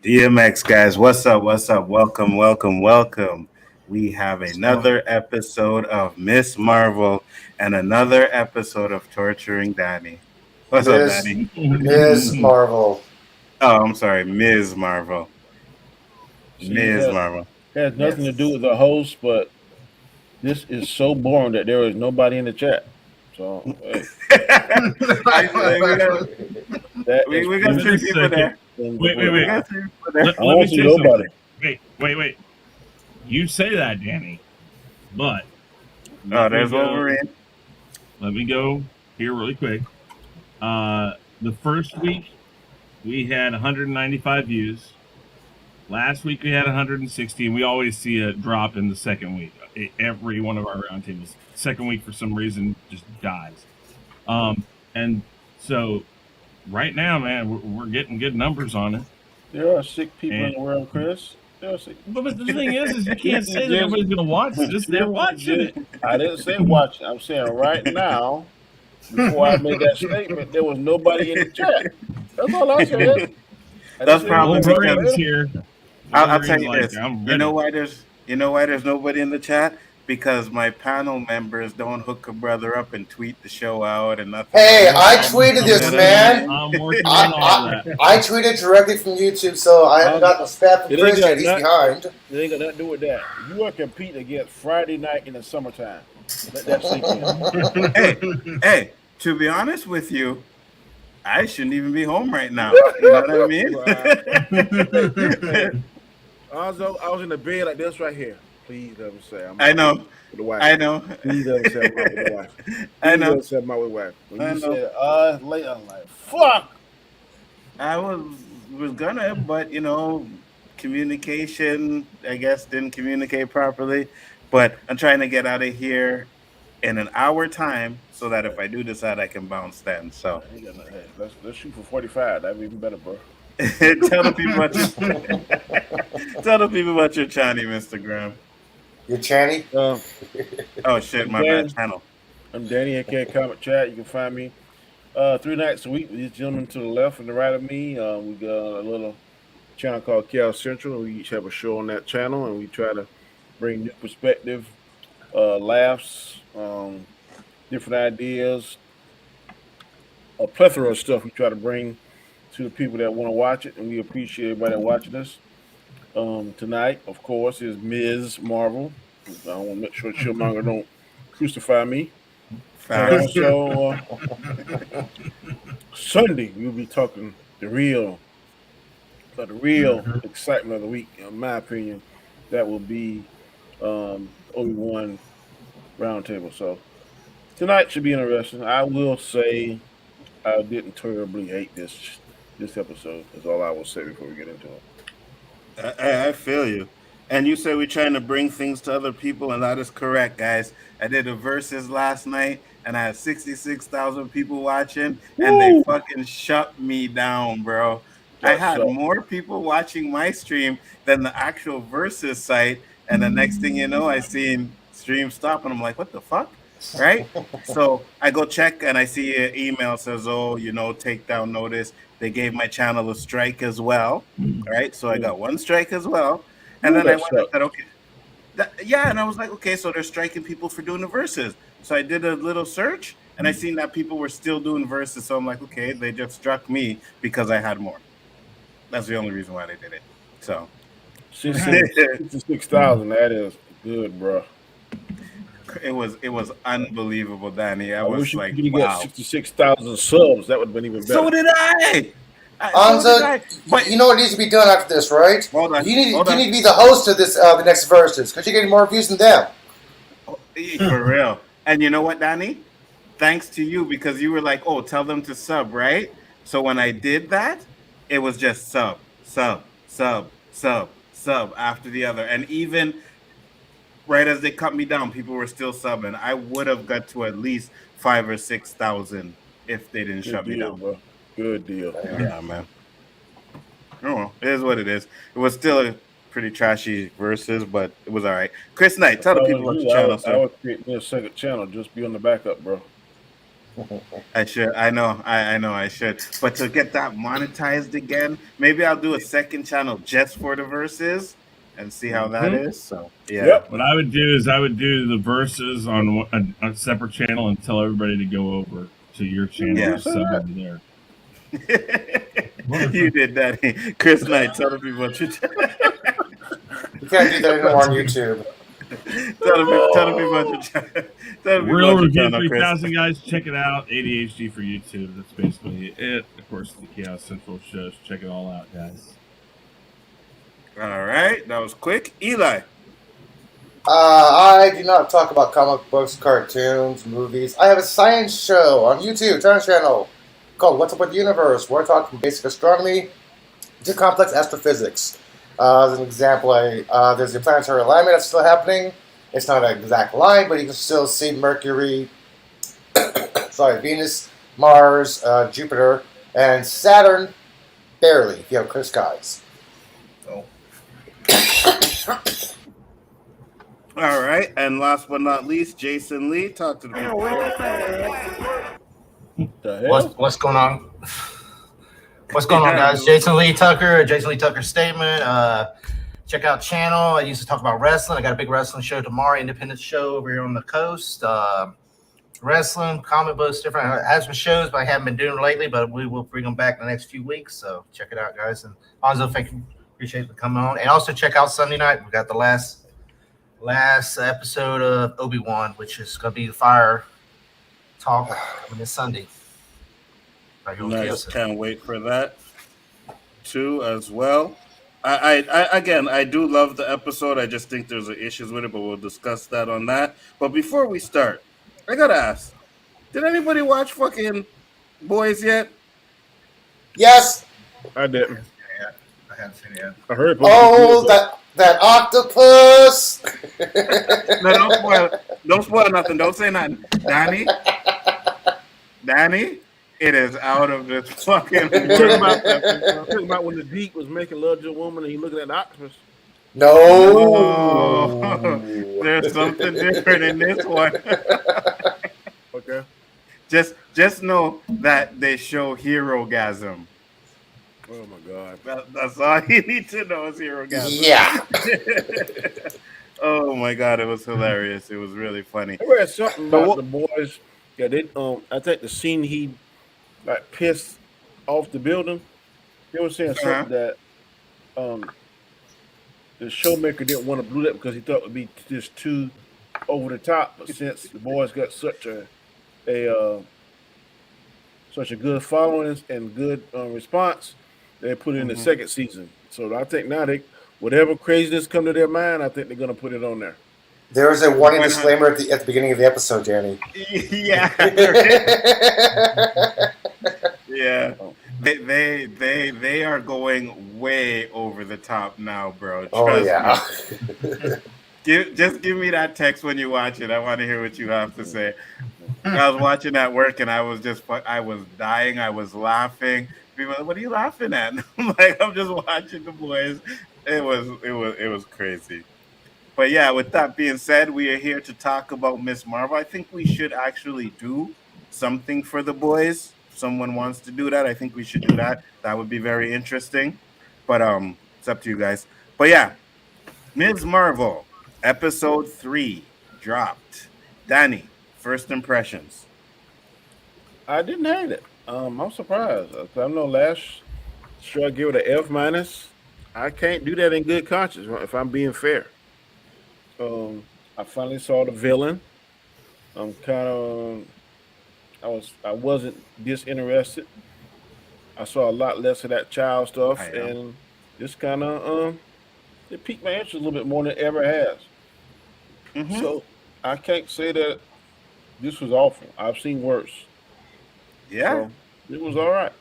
DMX guys, what's up? Welcome. We have another episode of Miss Marvel and another episode of Torturing Danny. What's up, Danny? Miss Marvel. Oh, I'm sorry, Ms. Marvel. Marvel. It has nothing to do with the host, but this is so boring that there is nobody in the chat. So we got three people there. Wait. Let me say nobody. Wait. You say that, Danny, but there's Wolverine. Let me go here really quick. The first week we had 195 views. Last week we had 160. And we always see a drop in the second week. Every one of our roundtables, second week for some reason just dies. And so right now, man, we're getting good numbers on it. There are sick people in the world, Chris. But the thing is you can't say that nobody's going to watch this. They're watching it. I didn't say watch it. I'm saying right now, before I made that statement, there was nobody in the chat. That's all I said. That's probably because here. I'll tell you this. You know why there's nobody in the chat? Because my panel members don't hook a brother up and tweet the show out and nothing. Hey, I tweeted this, man. I'm working on all that. I tweeted directly from YouTube, so I haven't got the spam from Chris that he's behind. It ain't got nothing to do with that. You are competing against Friday night in the summertime. Let that sink in. Hey, to be honest with you, I shouldn't even be home right now. You know what I mean? I was in the bed like this right here. Please let me say. I know. Please let me say I'm out with the wife. I know. Let me say I'm out with the wife. When you said later, I'm like, fuck. I was gonna, but communication, I guess, didn't communicate properly. But I'm trying to get out of here in an hour time so that if I do decide, I can bounce then. So let's shoot for 45. That'd be even better, bro. Tell the people about your Chinese Instagram. Your Channy? Oh shit, my bad channel. I'm Danny aka Comic Chat. You can find me 3 nights a week with these gentlemen to the left and the right of me. We got a little channel called Khaos Central. We each have a show on that channel, and we try to bring new perspective, laughs, different ideas, a plethora of stuff we try to bring to the people that want to watch it, and we appreciate everybody watching us. Tonight, of course, is Ms. Marvel. I want to make sure Chillmonger don't crucify me. And also, Sunday, we'll be talking the real excitement of the week. In my opinion, that will be Obi-Wan Roundtable. So tonight should be interesting. I will say I didn't terribly hate this episode. That's all I will say before we get into it. I feel you. And you say we're trying to bring things to other people, and that is correct, guys. I did a versus last night, and I had 66,000 people watching, and they fucking shut me down, bro. I had more people watching my stream than the actual versus site, and the next thing you know, I seen stream stop, and I'm like, what the fuck? right? So I go check and I see an email says, "Oh, takedown notice. They gave my channel a strike as well." Right? So I got one strike as well, and then I went and said, "Okay." And I was like, okay, so they're striking people for doing the verses. So I did a little search, and I seen that people were still doing verses. So I'm like, okay, they just struck me because I had more. That's the only reason why they did it. So 66,000. That is good, bro. It was unbelievable, Danny. I was wish like, you wow. get 66,000 subs. That would have been even better. So did I. But you know what needs to be done after this, right? Hold on. You need to be the host of this the next verses because you're getting more views than them. For real. And you know what, Danny? Thanks to you because you were like, oh, tell them to sub, right? So when I did that, it was just sub after the other. And even right as they cut me down, people were still subbing. I would have got to at least 5,000 or 6,000 if they didn't shut me down. Bro. Good deal. Yeah, man. Oh, well, it is what it is. It was still a pretty trashy verses, but it was all right. Chris Knight, tell the people about your channel, sir. I would create me a second channel. Just be on the backup, bro. I should. I know I should. But to get that monetized again, maybe I'll do a second channel just for the verses and see how that is. So, yeah. Yep. What I would do is I would do the verses on a separate channel and tell everybody to go over to your channel and sub over there. You did that, Chris Knight. Tell the people about your channel. You can't do that anymore on YouTube. Tell the people about your channel. We're over 3,000 guys. Check it out. ADHD for YouTube. That's basically it. Of course, the Khaos Central shows. Check it all out, guys. All right, that was quick. Eli. I do not talk about comic books, cartoons, movies. I have a science show on YouTube, channel called What's Up with the Universe, where I talk from basic astronomy to complex astrophysics. As an example, there's the planetary alignment that's still happening. It's not an exact line, but you can still see Mercury, Venus, Mars, Jupiter, and Saturn, barely, if you have clear skies. Oh. All right, and last but not least, Jason Lee, talk to the people. What's going on? What's going on, guys? Jason Lee Tucker Statement. Check out channel. I used to talk about wrestling. I got a big wrestling show tomorrow, independent show over here on the coast. Wrestling, comic books, different. I have some shows, but I haven't been doing lately. But we will bring them back in the next few weeks. So check it out, guys. And Alonzo, thank you. Appreciate you coming on. And also check out Sunday night. We got the last episode of Obi-Wan, which is going to be the fire talk on this Sunday. Nice. Can't wait for that too as well. I do love the episode. I just think there's issues with it, but we'll discuss that on that. But before we start, I gotta ask: did anybody watch fucking Boys yet? Yes, I didn't. Yeah, I haven't seen it yet. I heard. Oh, that octopus! No, don't spoil nothing. Don't say nothing, Danny. It is out of this fucking talking about when the Deke was making love to a woman and he looking at the octopus. No. There's something different in this one. Okay. Just know that they show hero-gasm. Oh my God. That's all you need to know is hero-gasm. Yeah. Oh my God, it was hilarious. It was really funny. I read something about the boys. Yeah, they I think the scene he pissed off the building. They were saying something that the showmaker didn't want to do that because he thought it would be just too over the top. But since the boys got such a good following and good response, they put it in the second season. So I think now whatever craziness come to their mind, I think they're gonna put it on there. There was a warning disclaimer at the beginning of the episode, Danny. Yeah. Yeah. They are going way over the top now, bro. Trust me. Just give me that text when you watch it. I want to hear what you have to say. I was watching at work and I was dying. I was laughing. People were like, what are you laughing at? I'm just watching the boys. It was crazy. But yeah, with that being said, we are here to talk about Miss Marvel. I think we should actually do something for the boys. If someone wants to do that, I think we should do that. That would be very interesting. But it's up to you guys. But yeah, Ms. Marvel, episode 3 dropped. Danny, first impressions. I didn't hate it. I'm surprised. I know last show I give it an F minus. I can't do that in good conscience if I'm being fair. I finally saw the villain. I'm kind of I wasn't disinterested. I saw a lot less of that child stuff, I am. and just kind of it piqued my interest a little bit more than it ever has. Mhm. So I can't say that this was awful. I've seen worse. Yeah, So it was all right.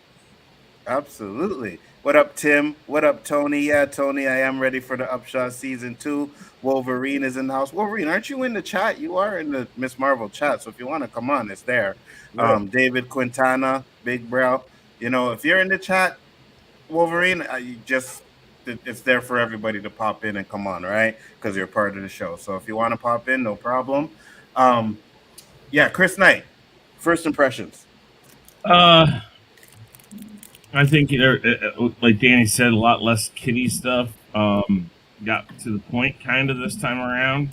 absolutely. What up, Tim? What up, Tony? Yeah, Tony, I am ready for the Upshot season 2. Wolverine is in the house. Wolverine, aren't you in the chat? You are in the Miss Marvel chat. So if you want to come on, it's there. Yeah. David Quintana, Big Bro. If you're in the chat, Wolverine, it's there for everybody to pop in and come on, right? Because you're part of the show. So if you want to pop in, no problem. Yeah, Chris Knight, first impressions. I think like Danny said, a lot less kiddie stuff. Got to the point kind of this time around.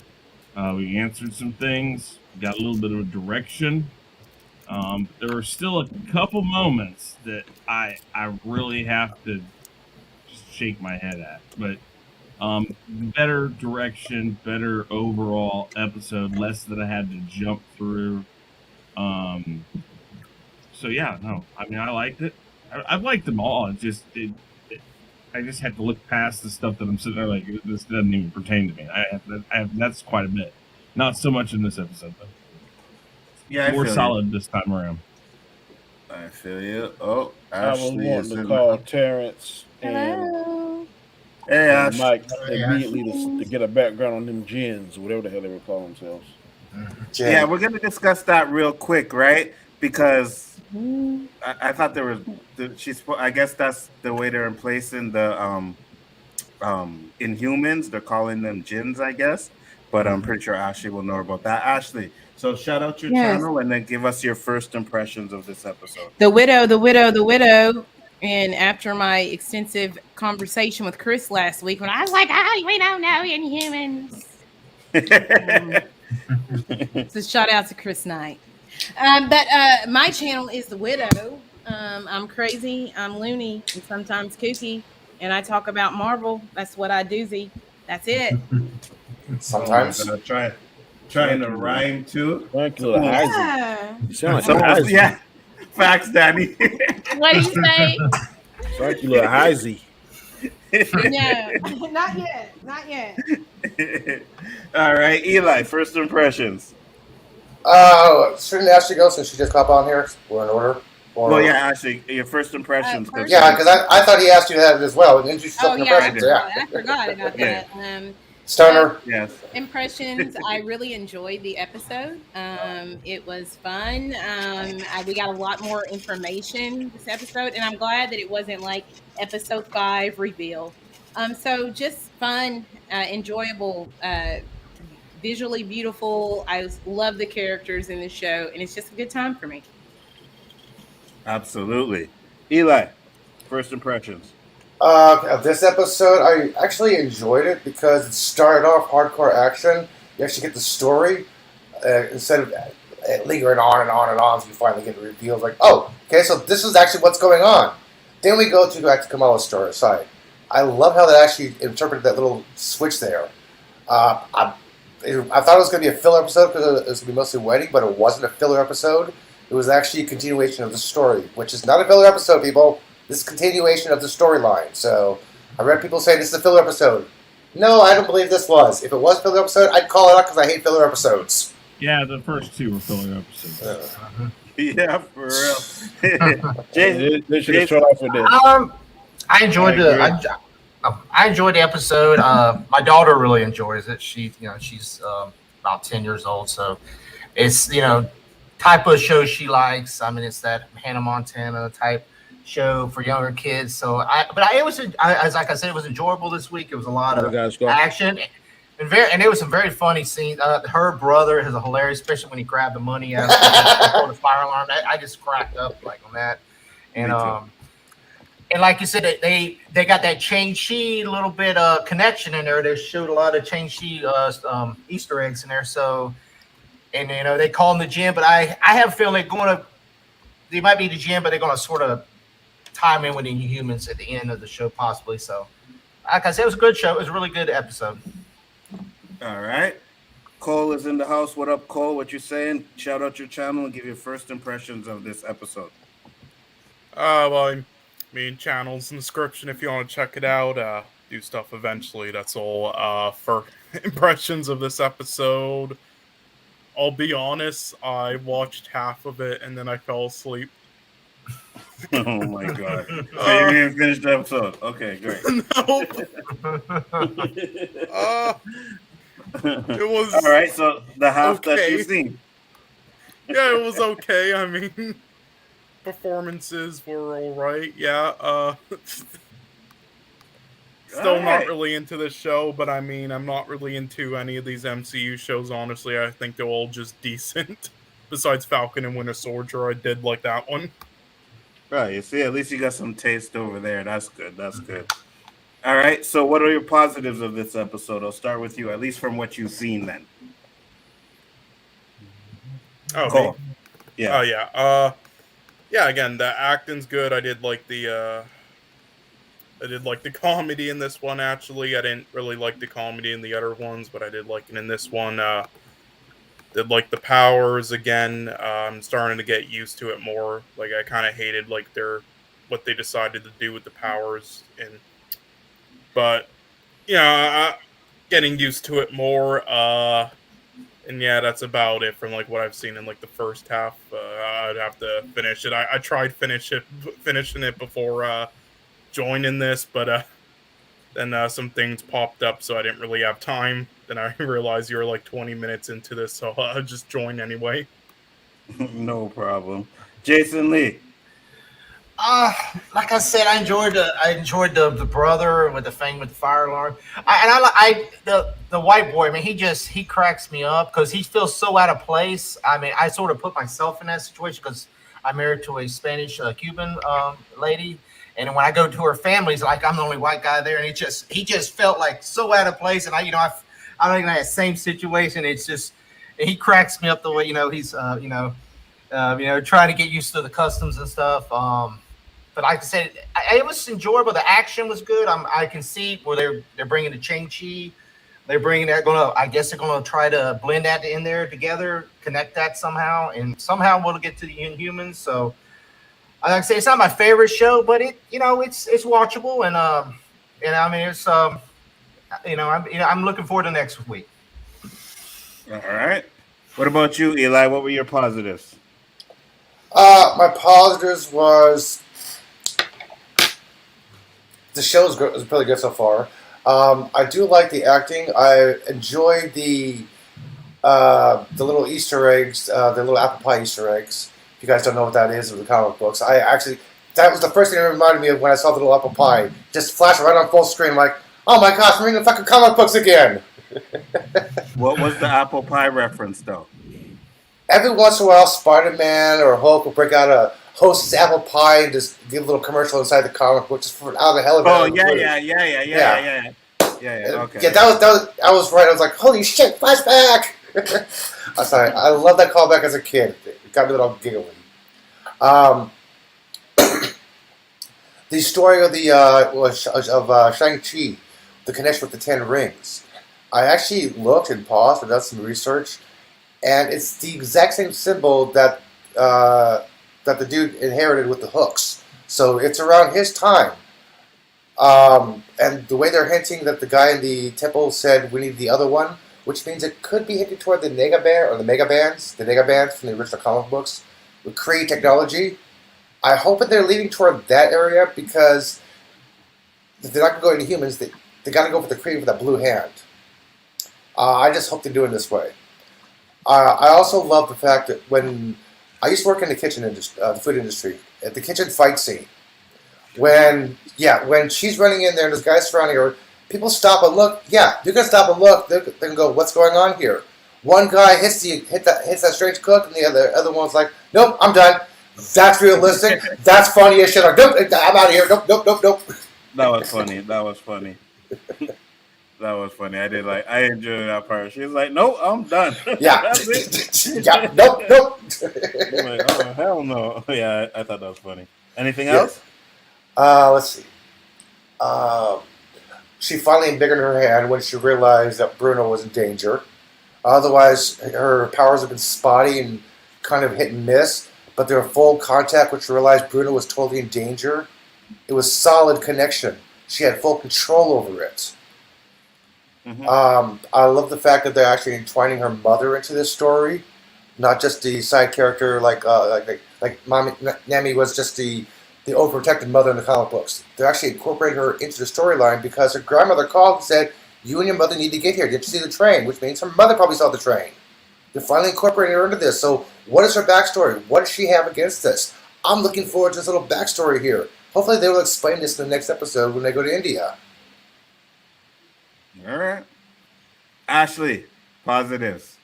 We answered some things, got a little bit of a direction. There were still a couple moments that I really have to just shake my head at, but better direction, better overall episode, less that I had to jump through. So yeah, no, I mean I liked it. I've liked them all. I just had to look past the stuff that I'm sitting there like this doesn't even pertain to me. That's quite a bit. Not so much in this episode though. Yeah, More solid this time around. I feel you. Oh, I was Ashley is wanting to in call the... Terrence and Hello. Hey, Ash. Mike immediately to get a background on them gins, whatever the hell they would call themselves. Yeah, we're gonna discuss that real quick, right? Because I thought there was I guess that's the way they're emplacing the Inhumans. They're calling them Jins, I guess. But I'm pretty sure Ashley will know about that. Ashley, so shout out your channel and then give us your first impressions of this episode. The widow. And after my extensive conversation with Chris last week, when I was like, we don't know Inhumans. So shout out to Chris Knight. But my channel is The Widow. I'm crazy, I'm loony, and sometimes kooky, and I talk about Marvel. That's what I doozy. That's it. Sometimes. Trying to rhyme too. Thank you, Yeah. You sound like Heisey. Yeah. Facts, Danny. What do you say? Thank you, little Heisey. No, not yet. All right, Eli, first impressions. Shouldn't Ashley go since she just hopped on here? We're in order. Well, yeah, Ashley, your first impressions. Yeah, because I thought he asked you that as well. Didn't you? I forgot about that. Stoner. Yes. Impressions. I really enjoyed the episode. It was fun. We got a lot more information this episode, and I'm glad that it wasn't like episode 5 reveal. So just fun, enjoyable, visually beautiful. I love the characters in the show, and it's just a good time for me. Absolutely. Eli, first impressions. Of this episode, I actually enjoyed it because it started off hardcore action. You actually get the story instead of lingering on and on and on until you finally get the reveal. Like, oh, okay, so this is actually what's going on. Then we go to back to Kamala's story side. I love how they actually interpreted that little switch there. I thought it was going to be a filler episode because it was going to be mostly wedding, but it wasn't a filler episode. It was actually a continuation of the story, which is not a filler episode, people. This is a continuation of the storyline. So I read people saying this is a filler episode. No, I don't believe this was. If it was a filler episode, I'd call it out because I hate filler episodes. Yeah, the first 2 were filler episodes. Yeah, for real. They should have started off with this. I enjoyed I enjoyed the episode. My daughter really enjoys it. She's about 10 years old, so it's type of show she likes. I mean, it's that Hannah Montana type show for younger kids. So, it was enjoyable this week. It was a lot of action. And there was some very funny scenes. Her brother has a hilarious, especially when he grabbed the money out before the fire alarm. I just cracked up like on that. And and like you said, they got that Chang-Chi little bit connection in there. They showed a lot of Chang-Chi Easter eggs in there. So, and they call them the gym, but I have a feeling they might be the gym, but they're gonna sort of time in with the Inhumans at the end of the show, possibly. So, like I said, it was a good show. It was a really good episode. All right. Cole is in the house. What up, Cole? What you saying? Shout out your channel and give your first impressions of this episode. Well, I mean, channel's in the description if you want to check it out. Do stuff eventually. That's all. For impressions of this episode, I'll be honest, I watched half of it and then I fell asleep. Oh my god. So you didn't finish the episode. Okay, great. Nope. It was all right, so the half okay. that you've seen. Yeah, it was okay. I mean, performances were all right. Yeah. Still not really into this show, but I mean, I'm not really into any of these MCU shows, honestly. I think they're all just decent. Besides Falcon and Winter Soldier, I did like that one. Right, you see, at least you got some taste over there. That's good. That's good. All right, so what are your positives of this episode? I'll start with you, at least from what you've seen then. Oh, cool. Yeah. Oh, yeah. Yeah, again, the acting's good. I did like the comedy in this one, actually. I didn't really like the comedy in the other ones, but I did like it in this one. Did like the powers again. I'm starting to get used to it more. Like, I kind of hated like what they decided to do with the powers, but yeah, getting used to it more. And yeah, that's about it from like what I've seen in like the first half. I'd have to finish it. I tried finishing it before joining this, but then some things popped up, so I didn't really have time. Then I realized you were like 20 minutes into this, so I just joined anyway. No problem. Jason Lee. Like I said, I enjoyed the brother with the thing with the fire alarm. The white boy. I mean, he cracks me up because he feels so out of place. I mean, I sort of put myself in that situation because I'm married to a Spanish Cuban lady, and when I go to her family, it's like I'm the only white guy there, and he just felt like so out of place. And I'm in that same situation. It's just he cracks me up the way he's trying to get used to the customs and stuff. But like I said, it was enjoyable. The action was good. I can see where they're bringing the Chang-Chi. They're bringing that. I guess they're going to try to blend that in there together, connect that somehow, and somehow we'll get to the Inhumans. So, like I say, it's not my favorite show, but it's watchable, and I mean it's I'm looking forward to next week. All right. What about you, Eli? What were your positives? My positives was the show is really good so far. I do like the acting. I enjoyed the little Easter eggs, the little apple pie Easter eggs. If you guys don't know what that is, with the comic books, that was the first thing that reminded me of when I saw the little apple pie just flash right on full screen. I'm like, oh my gosh, I'm reading the fucking comic books again. What was the apple pie reference, though? Every once in a while, Spider-Man or Hulk will break out a Hostess apple pie and just give a little commercial inside the comic book just for out of the hell of it. Oh, yeah. Okay. Yeah, I was right. I was like, holy shit, flashback! I'm sorry. I love that callback as a kid. It got me a little giggling. The story of Shang-Chi, the connection with the 10 rings. I actually looked and paused and done some research, and it's the exact same symbol that the dude inherited with the hooks. So it's around his time. And the way they're hinting that the guy in the temple said we need the other one, which means it could be hinting toward the Nega Band or the Mega Bands from the original comic books with Kree technology. I hope that they're leaning toward that area because if they're not going to go into humans, they got to go for the Kree with that blue hand. I just hope they do it this way. I also love the fact that when I used to work in the kitchen industry, the food industry, at the kitchen fight scene, when she's running in there and this guy's surrounding her, people stop and look. Yeah, you can stop and look. They can go, what's going on here? One guy hits that strange cook, and the other one's like, nope, I'm done. That's realistic. That's funny as shit. Like, nope, I'm out of here. Nope. That was funny. That was funny. That was funny. I enjoyed that part. She was like, "Nope, I'm done." Yeah. That's it. Yeah. Nope. I'm like, oh hell no. Yeah, I thought that was funny. Anything Yeah. else? Let's see. She finally embiggened her hand when she realized that Bruno was in danger. Otherwise, her powers have been spotty and kind of hit and miss, but they were full contact when she realized Bruno was totally in danger. It was solid connection. She had full control over it. Mhm. I love the fact that they're actually entwining her mother into this story, not just the side character like Mommy Nami was just the overprotected mother in the comic books. They're actually incorporating her into the storyline because her grandmother called and said, "You and your mother need to get here. Did you see the train?" Which means her mother probably saw the train. They're finally incorporating her into this. So, what is her backstory? What does she have against this? I'm looking forward to this little backstory here. Hopefully, they will explain this in the next episode when they go to India. All right. Ashley, positives.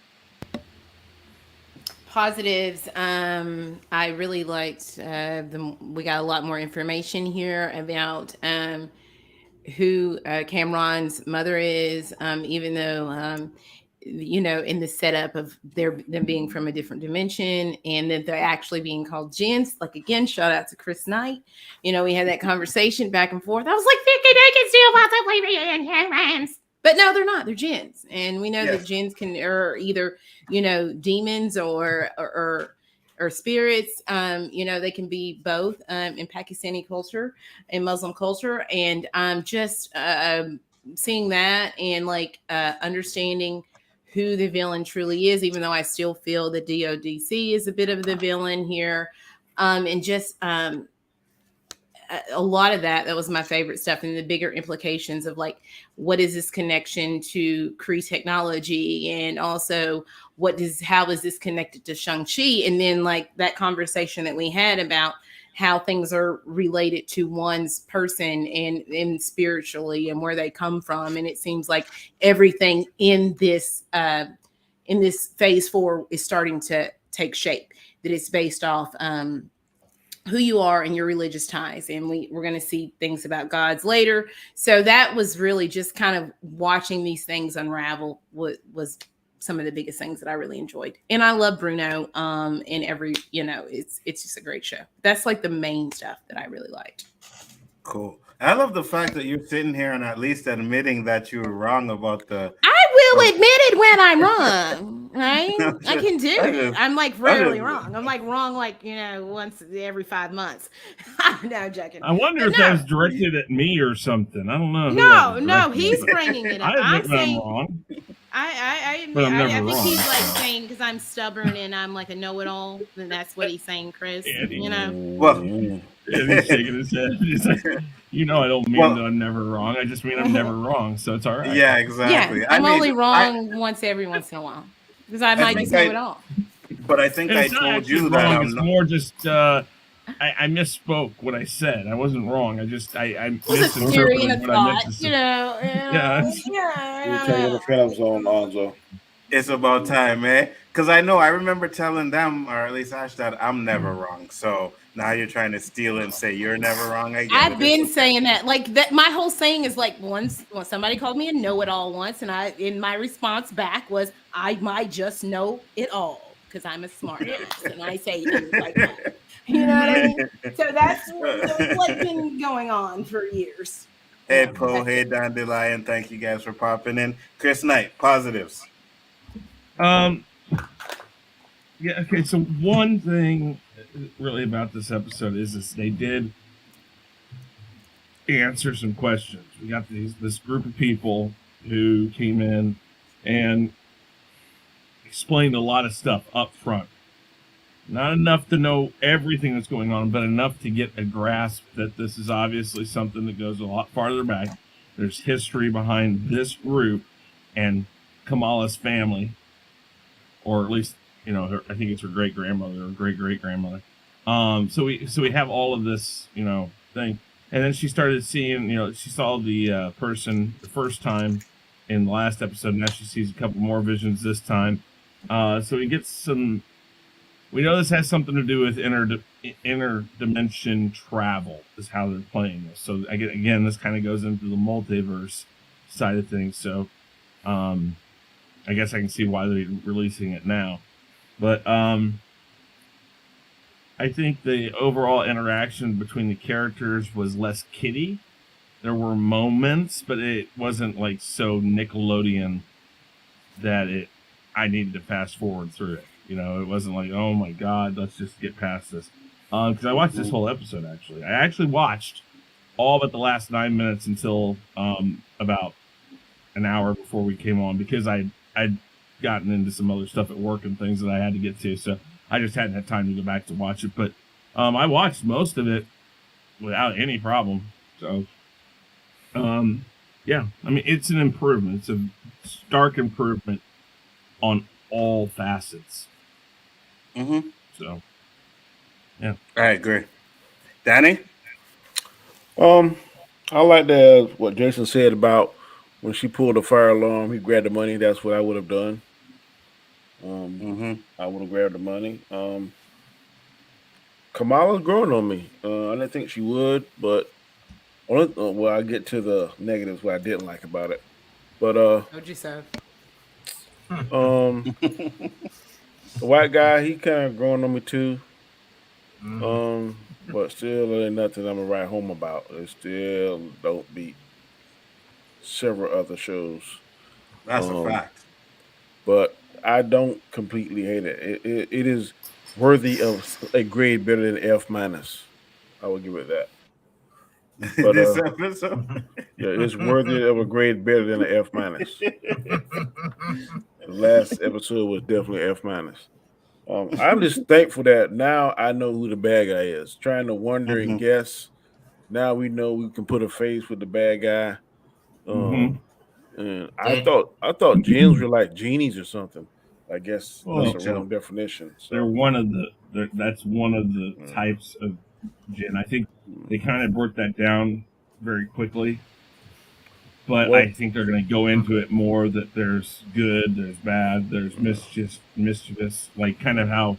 Positives. I really liked we got a lot more information here about who Cameron's mother is, even though in the setup of them being from a different dimension, and that they're actually being called jinns. Like, again, shout out to Chris Knight. We had that conversation back and forth. I was like, they can still possibly be in humans. But no, they're not. They're jinns, and we know that jinns are either demons or spirits. They can be both in Pakistani culture and Muslim culture, and just seeing that and understanding who the villain truly is, even though I still feel the DODC is a bit of the villain here, and just a lot of that was my favorite stuff, and the bigger implications of what is this connection to Kree technology, and also how is this connected to Shang-Chi, and then that conversation that we had about how things are related to one's person and spiritually and where they come from. And it seems like everything in this phase 4 is starting to take shape, that it's based off who you are and your religious ties. And we're going to see things about gods later. So that was really just kind of watching these things unravel was some of the biggest things that I really enjoyed. And I love Bruno in every, it's just a great show. That's the main stuff that I really liked. Cool. I love the fact that you're sitting here and at least admitting that you were wrong about the. I will admit it when I'm wrong, right? I can do it. I'm rarely wrong. I'm wrong once every 5 months. No, joking. I wonder if that was directed at me or something. I don't know. No, he's bringing it up. I'm saying I'm wrong. I admit, But I'm never I think wrong. he's saying because I'm stubborn and I'm a know-it-all, then that's what he's saying, Chris. Well, he's shaking his head. He's like, I don't mean that I'm never wrong. I just mean I'm never wrong. So it's all right. Yeah, exactly. Yeah, I'm only wrong every once in a while because I might just know it all. But I think I told you that wrong. It's more just I misspoke what I said. I wasn't wrong. I misinterpreted what I meant to say. You're taking the films on, Lonzo. It's about time, man. Because I remember telling them, or at least Ash, that I'm never wrong. So now you're trying to steal it and say you're never wrong. I've been saying that. That. My whole saying is once somebody called me a know-it-all once, and my response back was, I might just know it all because I'm a smart ass and I say things like that. You know what I mean? So that's what's been going on for years. Hey, Poe. Hey, Dandelion. Thank you guys for popping in. Chris Knight, positives. Yeah. Okay. So one thing really about this episode is they did answer some questions. We got this group of people who came in and explained a lot of stuff up front. Not enough to know everything that's going on, but enough to get a grasp that this is obviously something that goes a lot farther back. There's history behind this group and Kamala's family, or at least, I think it's her great-grandmother or great-great-grandmother. So we have all of this, thing. And then she started seeing, she saw the person the first time in the last episode. Now she sees a couple more visions this time. So we get some. We know this has something to do with interdimension travel. Is how they're playing this. So again, this kind of goes into the multiverse side of things. So, I guess I can see why they're releasing it now. But I think the overall interaction between the characters was less kiddie. There were moments, but it wasn't like so Nickelodeon that I needed to fast forward through it. It wasn't like, oh my God, let's just get past this. Because I watched this whole episode, actually. I actually watched all but the last 9 minutes until about an hour before we came on, because I'd gotten into some other stuff at work and things that I had to get to. So I just hadn't had time to go back to watch it. But I watched most of it without any problem. So, yeah, I mean, it's an improvement. It's a stark improvement on all facets. Mm-hmm. So, yeah. I agree. Danny? I like what Jason said about when she pulled the fire alarm, he grabbed the money. That's what I would have done. I would have grabbed the money. Kamala's growing on me. I didn't think she would, but I get to the negatives what I didn't like about it. But What'd you say? the white guy, he kind of growing on me too. But still, there ain't nothing I'm gonna write home about. It still don't beat several other shows. That's a fact. But I don't completely hate it. It is worthy of a grade better than F minus. I will give it that. But this episode, yeah, it's worthy of a grade better than an F minus. The last episode was definitely F minus. I'm just thankful that now I know who the bad guy is. Trying to wonder and guess. Now we know we can put a face with the bad guy. And I thought jinns were like genies or something. I guess that's a wrong definition. So. They're one of that's one of the types of jinn. I think they kind of broke that down very quickly. But I think they're going to go into it more, that there's good, there's bad, there's mischievous, like kind of how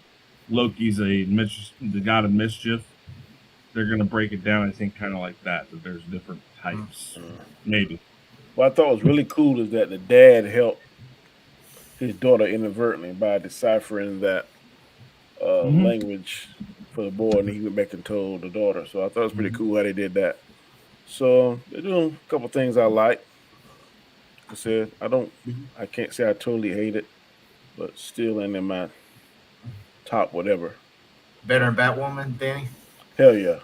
Loki's the god of mischief. They're going to break it down, I think, kind of like that there's different types, maybe. What I thought was really cool is that the dad helped his daughter inadvertently by deciphering that language for the boy, and he went back and told the daughter. So I thought it was pretty cool how they did that. So they're doing a couple things I like. Like I said, I can't say I totally hate it, but still in my top whatever. Better than Batwoman, Danny? Hell yeah.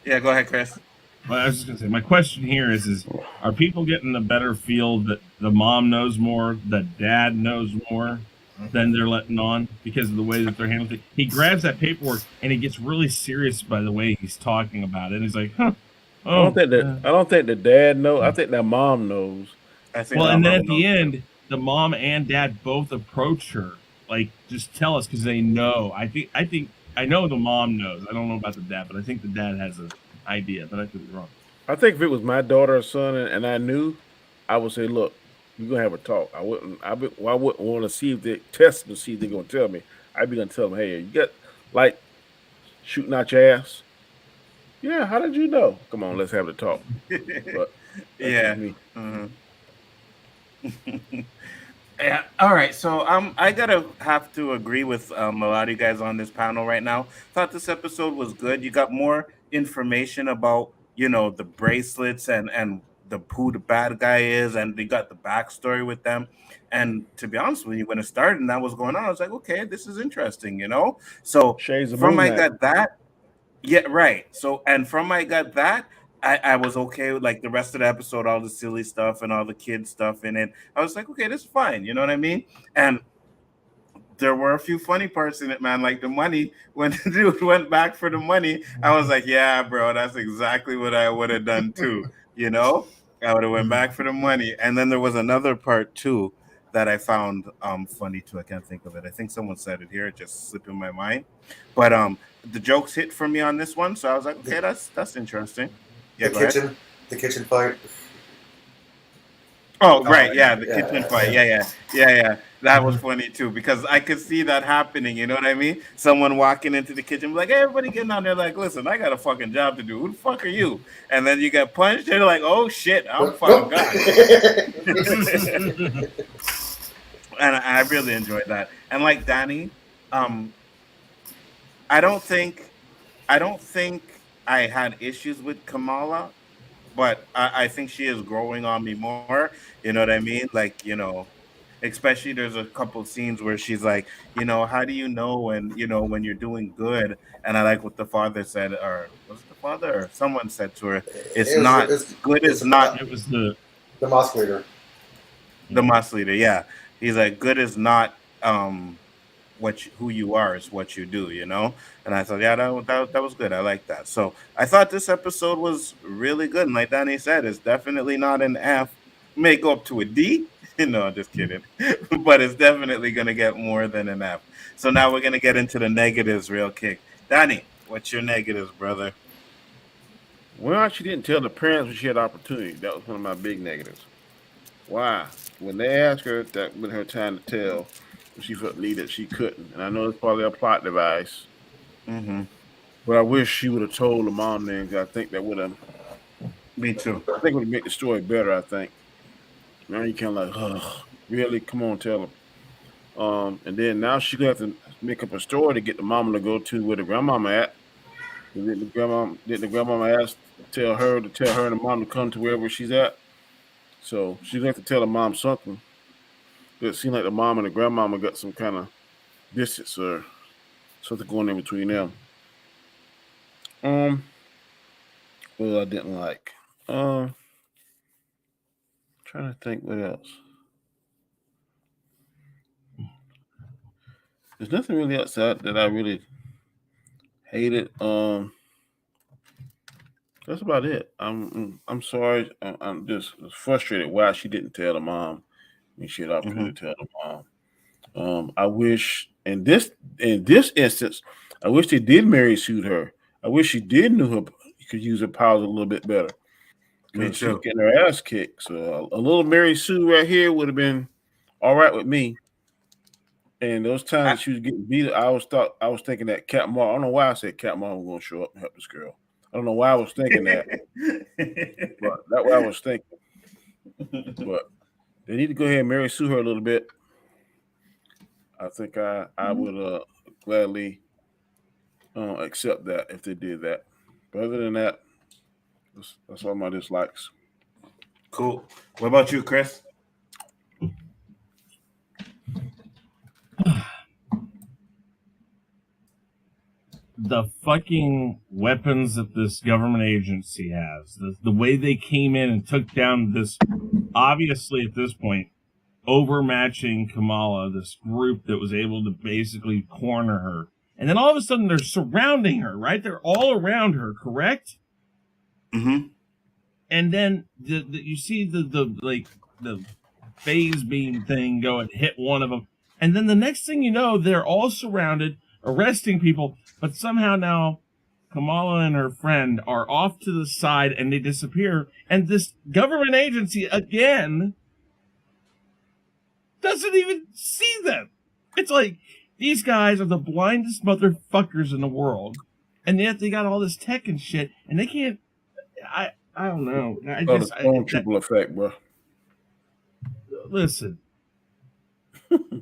Yeah, go ahead, Chris. Well, I was just gonna say, my question here is are people getting a better feel that the mom knows more, the dad knows more than they're letting on because of the way that they're handling it? He grabs that paperwork and he gets really serious by the way he's talking about it. And he's like, huh. Oh, I don't think the dad knows. I think that mom knows. And then at the end, the mom and dad both approach her, like, just tell us, because they know. I know the mom knows. I don't know about the dad, but I think the dad has an idea, but I could be wrong. I think if it was my daughter or son and I knew, I would say, look, we're gonna have a talk. I wouldn't want to see if they test to see if they're gonna tell me. I'd be gonna tell them, hey, you got like shooting out your ass. Yeah, how did you know? Come on, let's have the talk. But yeah. Yeah. All right. So I gotta have to agree with a lot of you guys on this panel right now. Thought this episode was good. You got more information about the bracelets and who the bad guy is, and they got the backstory with them. And to be honest with you, when it started and that was going on, I was like, okay, this is interesting, So from I got that. Yeah, right. So and from I got that, I was okay with like the rest of the episode, all the silly stuff and all the kid stuff in it. I was like, okay, this is fine. You know what I mean? And there were a few funny parts in it, man. Like the money, when the dude went back for the money, I was like, yeah, bro, that's exactly what I would have done too. I would have went back for the money. And then there was another part too. that I found funny too. I can't think of it. I think someone said it here. It just slipped in my mind. But the jokes hit for me on this one, so I was like, okay, that's interesting. Yeah, The go ahead. kitchen fight. Oh, right, yeah, the Yeah, kitchen fight. Yeah. That was funny too because I could see that happening. You know what I mean? Someone walking into the kitchen, like, hey, everybody getting on there, like, listen, I got a fucking job to do. Who the fuck are you? And then you get punched, and you're like, oh shit, I'm fucking Nope. gone. And I really enjoyed that. And like Danny, um, I don't think I don't think I had issues with Kamala, but I think she is growing on me more. You know what I mean? Like, especially there's a couple scenes where she's like, how do you know when you're doing good? And I like what the father said, or was it the father or someone said to her, it's not good is not It was the mosque leader. the mosque leader. Yeah. He's like, good is not who you are is what you do, and I thought, yeah, that was good. I like that. So I thought this episode was really good, and like Danny said, it's definitely not an F. May go up to a D. No, I'm just kidding. But it's definitely gonna get more than an F. So now we're gonna get into the negatives real quick. Danny, what's your negatives, brother? Well, she didn't tell the parents when she had opportunity. That was one of my big negatives. Why? When they asked her that when her time to tell, she felt needed, she couldn't. And I know it's probably a plot device, Mm-hmm. but I wish she would have told the mom then. 'Cause I think that would have. Me too. I think would have made the story better. I think. Now you kind of like, really? Come on, tell them. And then now she gonna have to make up a story to get the mama to go to where the grandmama at. Didn't the grandmama ask tell her and the mom to come to wherever she's at? So she's gonna have to tell the mom something. It seemed like the mom and the grandmama got some kind of distance or something going in between them. Um, well, I didn't like. Trying to think what else. There's nothing really outside that I really hated. That's about it. I'm sorry. I'm just frustrated why she didn't tell the mom when she had opportunity to tell the mom. I wish in this instance, I wish they did Mary suit her. I wish she did knew her could use her powers a little bit better Me because she's too. getting her ass kicked. So a little Mary Sue right here would have been all right with me. And those times I- that she was getting beat, I was thinking that Cat Mar. I don't know why I said Cat Mar was going to show up and help this girl. I don't know why I was thinking that, but that's what I was thinking. But they need to go ahead and Mary Sue her a little bit. I think I would gladly accept that if they did that. But other than that, that's all my dislikes. Cool. What about you, Chris? the fucking weapons that this government agency has, the way they came in and took down this, obviously at this point, overmatching Kamala, this group that was able to basically corner her. And then all of a sudden they're surrounding her, right? They're all around her, correct? Mm-hmm. And then you see the phase beam thing go and hit one of them. And then the next thing you know, they're all surrounded, arresting people, but somehow now Kamala and her friend are off to the side and they disappear. And this government agency again doesn't even see them. It's like these guys are the blindest motherfuckers in the world. And yet they got all this tech and shit and they can't. I don't know. The stormtrooper effect, bro. Listen,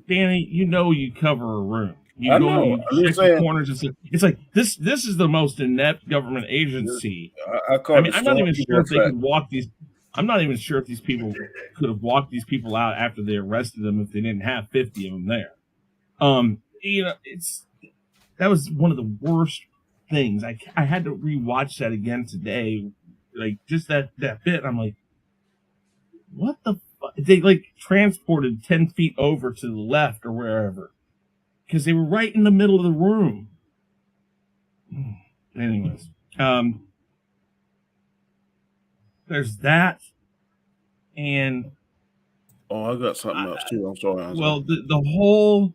Danny, you cover a room. You I go, know. you check the corners. It's like this. This is the most inept government agency. I mean, I'm not even sure if they could walk these. I'm not even sure if these people could have walked these people out after they arrested them if they didn't have 50 of them there. That was one of the worst things. I had to rewatch that again today, like just that bit. I'm like, what the fuck? They like transported 10 feet over to the left or wherever because they were right in the middle of the room. Anyways, there's that, and Oh, I got something else too. I'm sorry. Well, the whole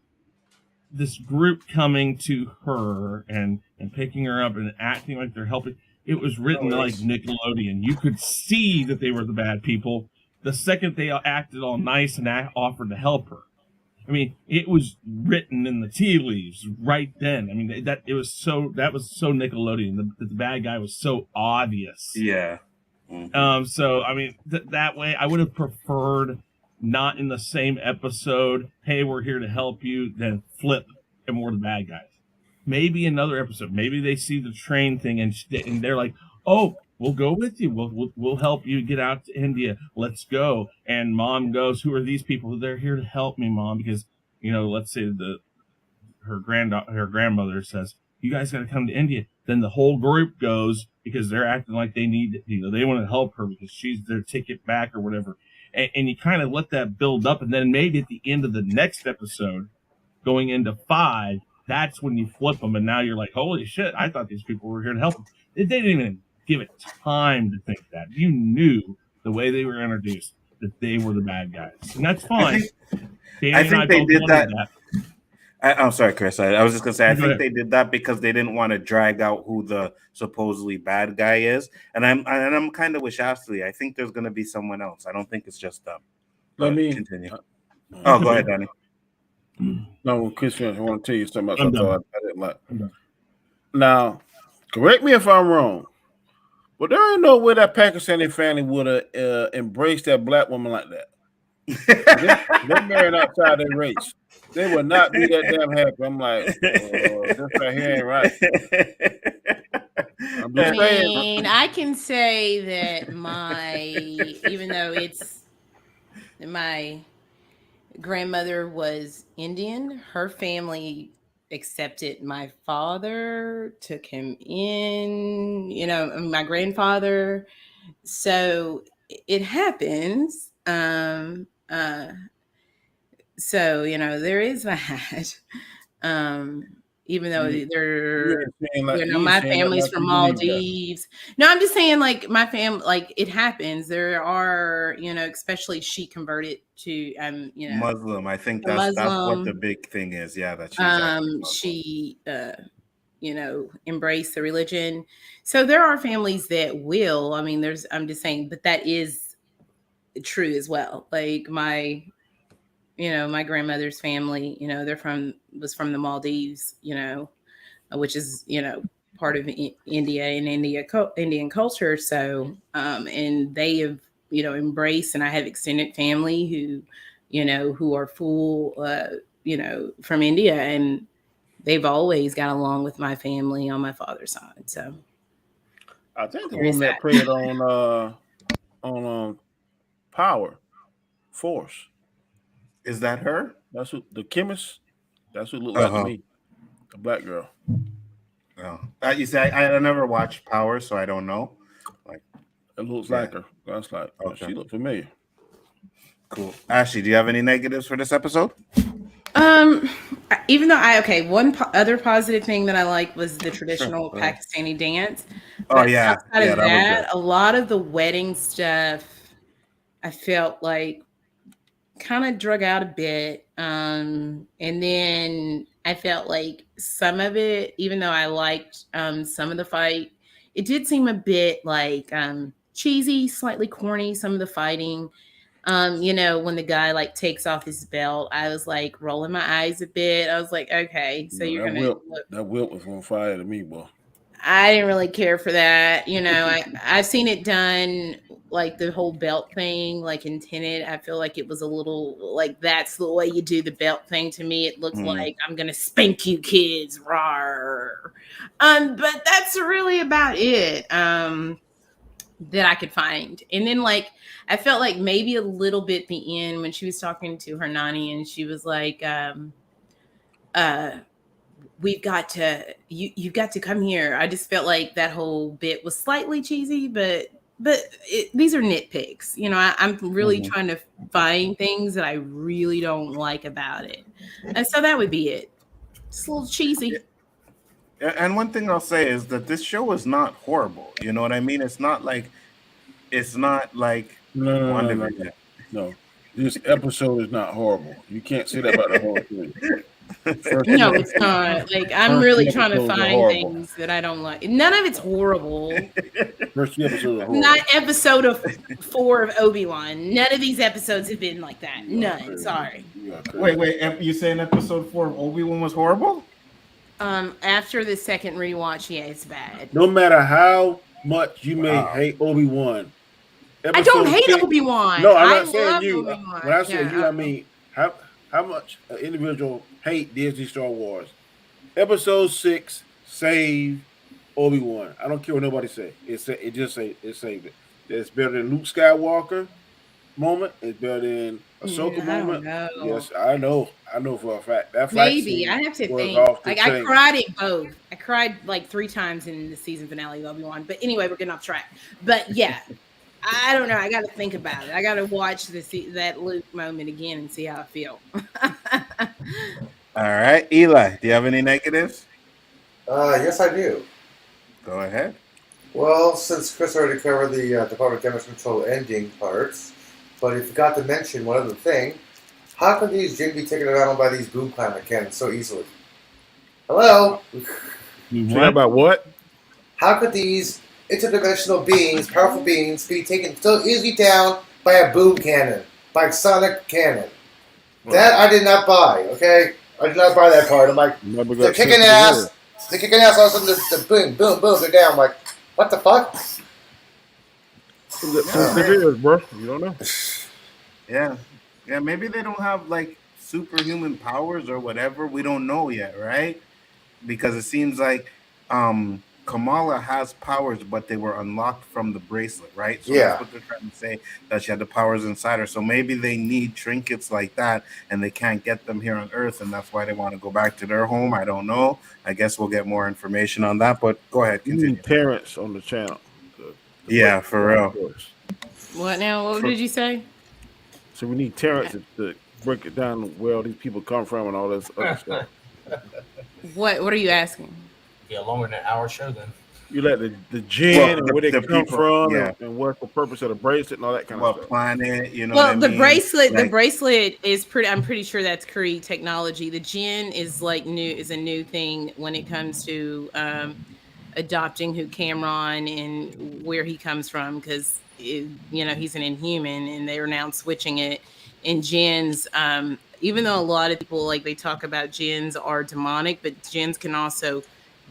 this group coming to her and picking her up and acting like they're helping. It was written like Nickelodeon. You could see that they were the bad people the second they acted all nice and offered to help her. I mean, it was written in the tea leaves right then. I mean, that was so Nickelodeon. The bad guy was so obvious. Yeah. Mm-hmm. So I mean, that way, I would have preferred not in the same episode. Hey, we're here to help you. Then flip, and we're the bad guys. Maybe another episode. Maybe they see the train thing and they're like, "Oh, we'll go with you. We'll help you get out to India. Let's go." And Mom goes, "Who are these people?" "They're here to help me, Mom." Because let's say her grandmother says, "You guys got to come to India." Then the whole group goes because they're acting like they need, they want to help her because she's their ticket back or whatever. And you kind of let that build up, and then maybe at the end of the next episode, going into 5, that's when you flip them, and now you're like, holy shit, I thought these people were here to help them. They didn't even give it time to think that. You knew the way they were introduced that they were the bad guys, and that's fine. I think they did that. I'm sorry, Chris. I was just gonna say I think they did that because they didn't want to drag out who the supposedly bad guy is, and I'm kind of with Ashley. I think there's gonna be someone else. I don't think it's just them. Let me continue. Go ahead, Danny. No, Chris, I want to tell you something about something I didn't like. Now, correct me if I'm wrong, but there ain't no way that Pakistani family would have embraced that black woman like that. They married outside their race. They would not be that damn happy. I'm like, this right here ain't right. I can say that even though it's my grandmother was Indian, her family accepted my father, took him in, my grandfather. So it happens. So there is that. Even though my family's from Maldives. No, I'm just saying, like, my family, like, it happens. There are, especially she converted to Muslim. I think that's what the big thing is. Yeah, that she embraced the religion. So there are families that will. I mean, I'm just saying, but that is true as well. Like my grandmother's family, was from the Maldives, which is, part of India and Indian culture. So, and they have, embraced, and I have extended family who are full, from India, and they've always got along with my family on my father's side. So I think the woman that prayed on Power Force. Is that her? That's who, the chemist. That's who looked like to me. The black girl. Oh. You see, I never watched Power, so I don't know. Like, it looks like her. That's like she looked familiar. Cool. Ashley, do you have any negatives for this episode? Even though one other positive thing that I liked was the traditional Pakistani dance. But outside of that, a lot of the wedding stuff, I felt like kind of drug out a bit. And then I felt like some of it, even though I liked some of the fight, it did seem a bit like cheesy, slightly corny, some of the fighting. When the guy like takes off his belt, I was like rolling my eyes a bit. I was like, okay, so you're gonna that whip was on fire to me, boy. I didn't really care for that. I've seen it done, like the whole belt thing, like in Tenet. I feel like it was a little like that's the way you do the belt thing. To me, it looks like I'm gonna spank you kids, rawr. But that's really about it. That I could find. And then like I felt like maybe a little bit at the end when she was talking to her nanny and she was like, you've got to come here. I just felt like that whole bit was slightly cheesy, but these are nitpicks. I'm really trying to find things that I really don't like about it. And so that would be it. Just a little cheesy. And one thing I'll say is that this show is not horrible. You know what I mean? It's not like no. This episode is not horrible. You can't say that about the whole thing. No, it's not. Like, I'm really trying to episodes are find horrible. things that I don't like. None of it's horrible. First few episodes are horrible. Not episode of 4 of Obi-Wan. None of these episodes have been like that. None. Sorry. Wait. You saying episode 4 of Obi-Wan was horrible? After the second rewatch, yeah, it's bad. No matter how much you may hate Obi-Wan, I don't hate Obi-Wan. No, I'm not I saying love you. Obi-Wan. When I say Yeah, you, I mean how much an individual hate Disney Star Wars. Episode 6 saved Obi-Wan. I don't care what nobody say. It saved it. It's better than Luke Skywalker moment. It's better than Ahsoka moment. Yes, I know for a fact. That maybe I have to think. Like, I cried at both. I cried like 3 times in the season finale of Obi-Wan. But anyway, we're getting off track. But yeah, I don't know. I got to think about it. I got to watch that Luke moment again and see how I feel. All right, Eli, do you have any negatives? Yes, I do. Go ahead. Well, since Chris already covered the Department of Damage Control ending parts, but he forgot to mention one other thing. How can these Jinn be taken around by these boom climate cannons so easily? Hello? What about what? How could these interdimensional beings, powerful beings, be taken so easily down by a boom cannon, by a sonic cannon? That I did not buy, okay? I did not buy that part. I'm like, they're kicking ass. They're kicking ass. All of a sudden, the boom, boom, boom, they're down. I'm like, what the fuck? Bro. You don't know. Yeah, maybe they don't have like superhuman powers or whatever. We don't know yet, right? Because it seems like Kamala has powers, but they were unlocked from the bracelet, right? So that's what they're trying to say, that she had the powers inside her. So maybe they need trinkets like that, and they can't get them here on Earth, and that's why they want to go back to their home. I don't know. I guess we'll get more information on that, but go ahead, continue. You need parents on the channel. Yeah, for real. What now? What did you say? So we need Terrence to break it down where all these people come from and all this other stuff. What are you asking? Yeah, longer than an hour show then. You let the Jinn and where they come from and what's the purpose of the bracelet and all that kind of stuff. Planet, you know. Well, the bracelet is pretty. I'm pretty sure that's Kree technology. The Jinn is like a new thing when it comes to adopting who Cameron and where he comes from, because he's an Inhuman and they're now switching it. And Jinns, even though a lot of people they talk about Jinns are demonic, but Jinns can also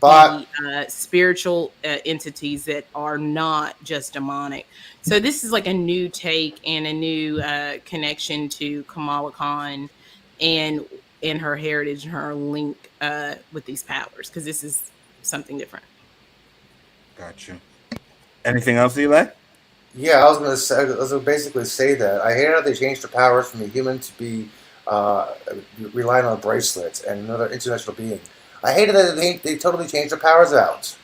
be spiritual entities that are not just demonic. So this is like a new take and a new connection to Kamala Khan and her heritage and her link with these powers, because this is something different. Gotcha. Anything else, Eli? Yeah, I was gonna basically say that I hate how they changed their powers from a human to be relying on bracelets and another international being. I hated that they totally changed their powers out.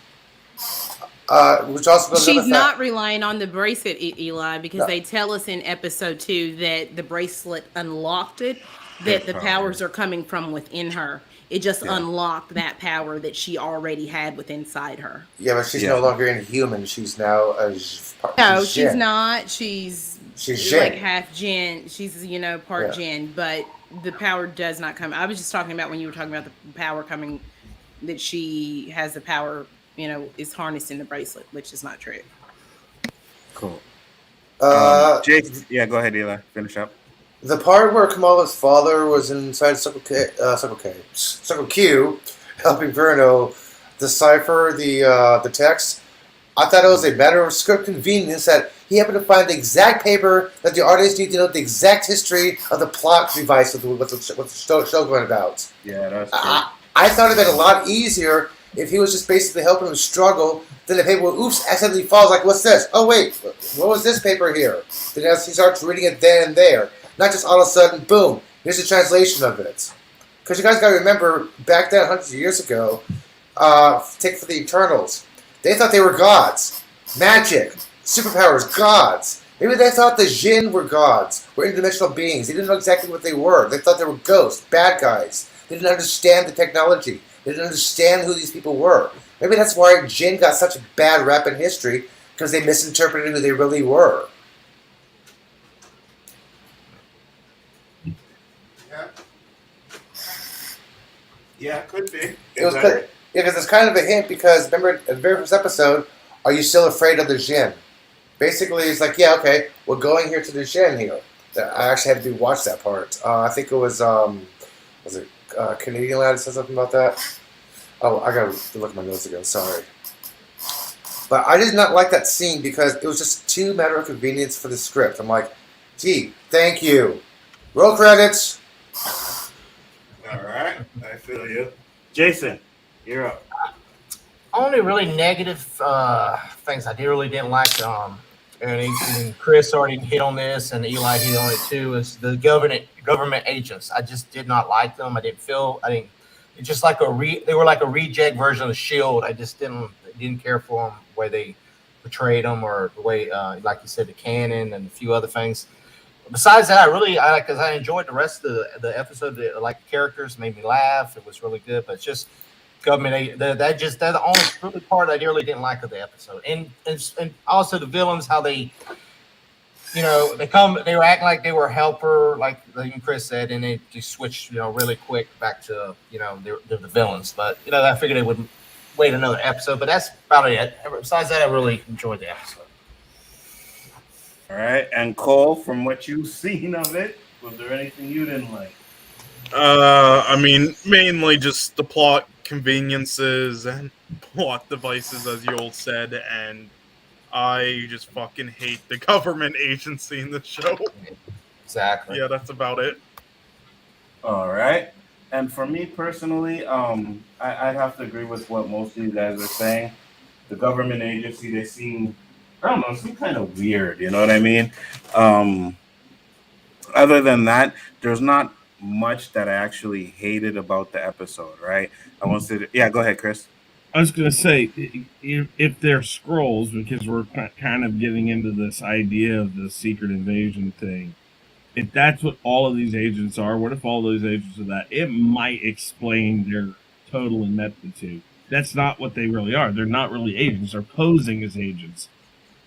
Which also goes she's not relying on the bracelet, Eli, because they tell us in episode 2 that the bracelet unlocked it, that the powers are coming from within her. It just unlocked that power that she already had within inside her. Yeah, but she's no longer inhuman. She's now she's not. She's like half Jinn. She's part Jinn, but the power does not come. I was just talking about when you were talking about the power coming, that she has the power, is harnessed in the bracelet, which is not true. Cool. Jake, go ahead, Eli. Finish up. The part where Kamala's father was inside Circle Q, helping Verno decipher the text, I thought it was a matter of script convenience that he happened to find the exact paper that the artists need to know the exact history of the plot device of what the show going about. Yeah, that's true. I thought it would be a lot easier if he was just basically helping him struggle. Then the paper, accidentally falls. Like, what's this? Oh wait, what was this paper here? Then as he starts reading it then and there. Not just all of a sudden, boom, here's a translation of it. Because you guys got to remember, back then, hundreds of years ago, take for the Eternals, they thought they were gods. Magic, superpowers, gods. Maybe they thought the Jinn were gods, were interdimensional beings. They didn't know exactly what they were. They thought they were ghosts, bad guys. They didn't understand the technology. They didn't understand who these people were. Maybe that's why Jinn got such a bad rap in history, because they misinterpreted who they really were. Yeah, could be. It was Exactly. because it's kind of a hint. Because remember, in the very first episode, are you still afraid of the Jinn? Basically, it's like, yeah, okay, we're going here to the Jinn here. I actually had to watch that part. I think it was it Canadian lad that said something about that? Oh, I gotta look at my notes again. Sorry. But I did not like that scene because it was just too matter of convenience for the script. I'm like, gee, thank you. Roll credits. All right, I feel you. Jason, you're up. Only really negative things I really didn't like. And Chris already hit on this, and Eli hit on it too. Is the government agents? I just did not like them. I didn't. It's just like they were like a reject version of the Shield. I just didn't care for them, the way they portrayed them, or the way, like you said, the canon and a few other things. Besides that, because I enjoyed the rest of the episode. The characters made me laugh. It was really good, but it's just government. That's the only really part I really didn't like of the episode. And also the villains, how they, they were acting like they were a helper, like Chris said, and they just switched, really quick back to, they're the villains. But I figured they would wait another episode. But that's about it. Besides that, I really enjoyed the episode. All right, and Cole, from what you've seen of it, was there anything you didn't like? I mean, mainly just the plot conveniences and plot devices, as you all said, and I just fucking hate the government agency in the show. Exactly. Yeah, that's about it. All right, and for me personally, I'd have to agree with what most of you guys are saying. The government agency, they seem, I don't know, seem kind of weird. You know what I mean? Other than that, there's not much that I actually hated about the episode, right? I want to say, yeah, go ahead, Chris. I was going to say, if they're scrolls, because we're kind of getting into this idea of the secret invasion thing, if that's what all of these agents are, what if all those agents are that? It might explain their total ineptitude. That's not what they really are. They're not really agents. They're posing as agents.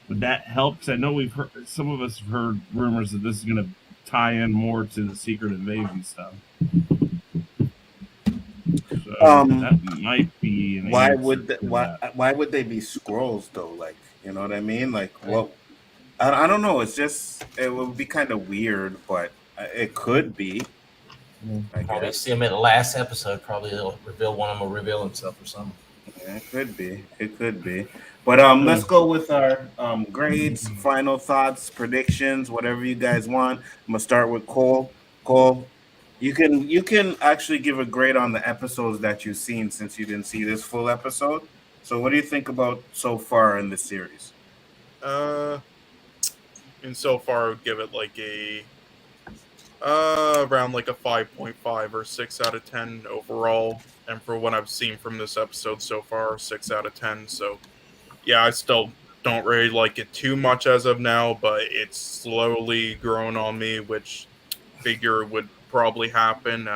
Would that help? Because I know some of us have heard rumors that this is going to tie in more to the secret invasion stuff. So that might be an why would they be scrolls though? Like, you know what I mean? Like, well, I don't know. It's just, it would be kind of weird, but it could be. Probably see him in the last episode. Probably they'll reveal one of them will reveal himself or something. Yeah, it could be. It could be. But let's go with our grades, final thoughts, predictions, whatever you guys want. I'm gonna start with Cole. Cole, you can actually give a grade on the episodes that you've seen since you didn't see this full episode. So what do you think about so far in the series? And so far I would give it like a around like a 5.5 or 6 out of 10 overall. And for what I've seen from this episode so far, 6 out of 10. So yeah, I still don't really like it too much as of now, but it's slowly grown on me, which figure would probably happen.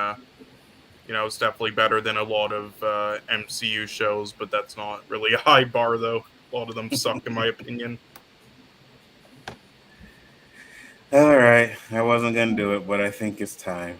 It's definitely better than a lot of MCU shows, but that's not really a high bar, though. A lot of them suck, in my opinion. All right, I wasn't gonna do it, but I think it's time.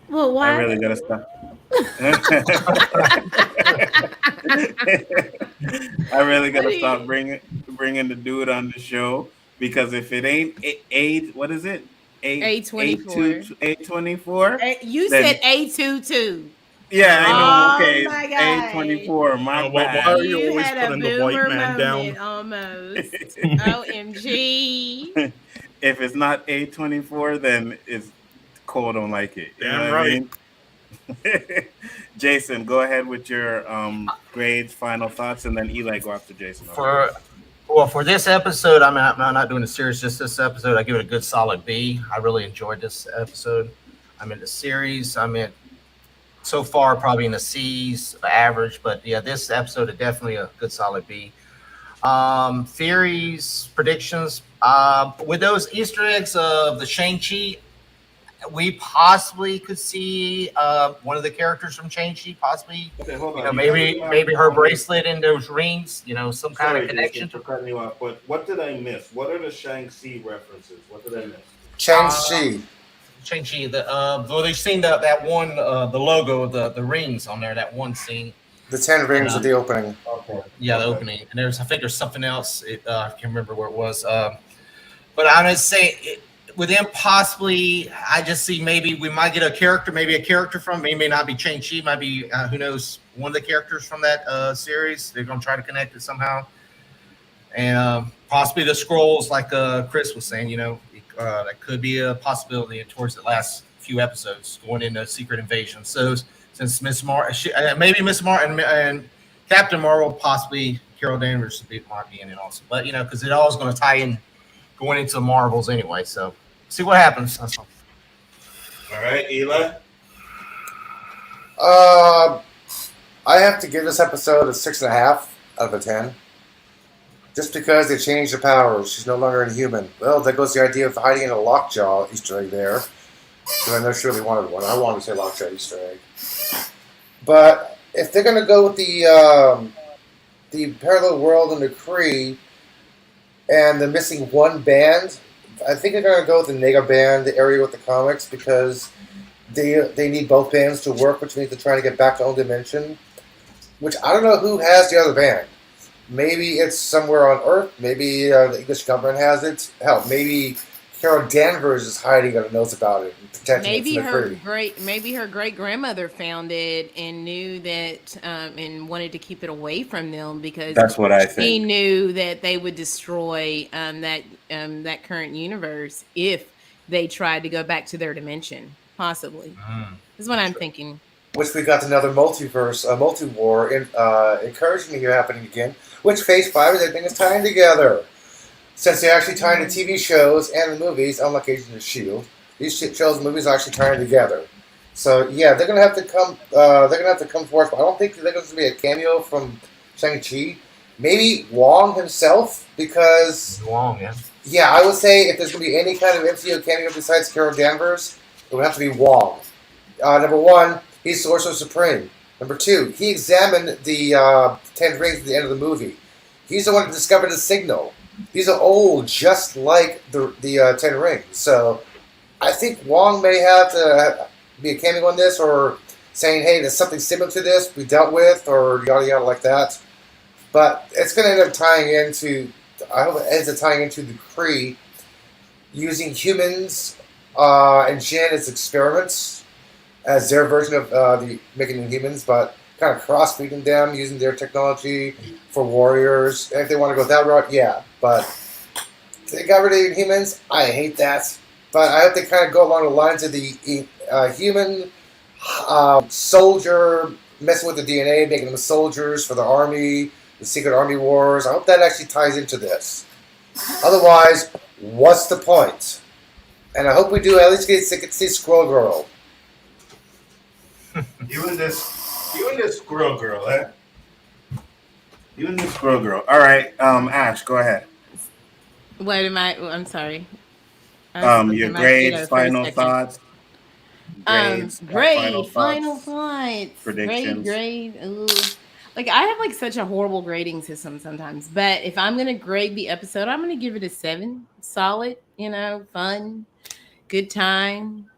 Well, why? I really gotta stop. I really gotta stop bringing the dude on the show, because if it ain't eight, what is it? A24. You said A22. Yeah, I know. Oh, Okay, my God. A24. My bad. Why are you You always had a putting the white boomer man moment down? almost. OMG. If it's not A24, then it's Cole don't like it. You Damn know what right. I mean? Jason, go ahead with your grades, final thoughts, and then Eli, go after Jason. For this episode, I'm not doing the series, just this episode. I give it a good solid B. I really enjoyed this episode. I'm in the series. So far probably in the C's, average, but yeah, this episode is definitely a good solid B. Theories, predictions, with those Easter eggs of the Shang-Chi, we possibly could see one of the characters from Shang-Chi, possibly. Okay, hold on. You know, maybe her bracelet and those rings. You know, some kind of connection. Jason, for cutting you off, but what did I miss? What are the Shang-Chi references? What did I miss? Shang-Chi. Shang-Chi. Well, they've seen that one, the logo of the rings on there. That one scene. The 10 rings at the opening. Okay. Yeah, the opening. And I think there's something else. I can't remember where it was. But I'm gonna say, with them possibly, I just see maybe we might get a character from. It may not be Shang-Chi. Might be who knows, one of the characters from that series. They're gonna try to connect it somehow. And possibly the scrolls, like Chris was saying. You know, that could be a possibility towards the last few episodes going into Secret Invasion. So since maybe Miss Martin and Captain Marvel, possibly Carol Danvers might be in it also. But you know, because it all is going to tie in going into Marvels anyway. So see what happens. That's all. All right, Eli. I have to give this episode a 6.5 out of 10. Just because they changed her powers, she's no longer inhuman. Well, that goes the idea of hiding in a lockjaw Easter egg there. Because I know she really wanted one. I wanted to say lockjaw Easter egg. But if they're going to go with the parallel world and the Kree, and they're missing one band, I think they're going to go with the Nega band, the area with the comics, because they need both bands to work, which means they're trying to get back to own dimension. Which I don't know who has the other band. Maybe it's somewhere on Earth. Maybe the English government has it. Hell, maybe Carol Danvers is hiding and knows about it. And maybe her great grandmother found it and knew that and wanted to keep it away from them because that's what I think. She knew that they would destroy that current universe if they tried to go back to their dimension. Possibly, is what I'm thinking. Which we got another multiverse, multi-war encouraging here happening again. Which Phase 5 is everything is tying together. Since they're actually tying the TV shows and the movies, unlike Agents of S.H.I.E.L.D., these shows and movies are actually tying together. So yeah, they're gonna have to come. They're gonna have to come forth. But I don't think there's gonna be a cameo from Shang-Chi. Maybe Wong himself, because Wong, yeah. Yeah, I would say if there's gonna be any kind of MCU cameo besides Carol Danvers, it would have to be Wong. Number one, he's Sorcerer Supreme. Number two, he examined the 10 rings at the end of the movie. He's the one who discovered the signal. He's old, just like the 10 rings. So I think Wong may have to be a cameo on this, or saying, hey, there's something similar to this we dealt with, or yada yada like that. But it's going to end up tying into, I hope it ends up tying into the Kree using humans and Jin as experiments, as their version of making them humans, but kind of crossbreeding them, using their technology for warriors. And if they want to go that route, yeah. But they got rid of humans. I hate that. But I hope they kind of go along the lines of the human soldier, messing with the DNA, making them soldiers for the army, the secret army wars. I hope that actually ties into this. Otherwise, what's the point? And I hope we do at least get to see Squirrel Girl. You and this Squirrel Girl, eh? You and this Squirrel Girl. All right, Ash, go ahead. What am I? I'm sorry. Your grades, final thoughts. Grade, final thoughts. Predictions. Grade. Ooh. Like I have like such a horrible grading system sometimes, but if I'm gonna grade the episode, I'm gonna give it a 7. Solid, fun, good time.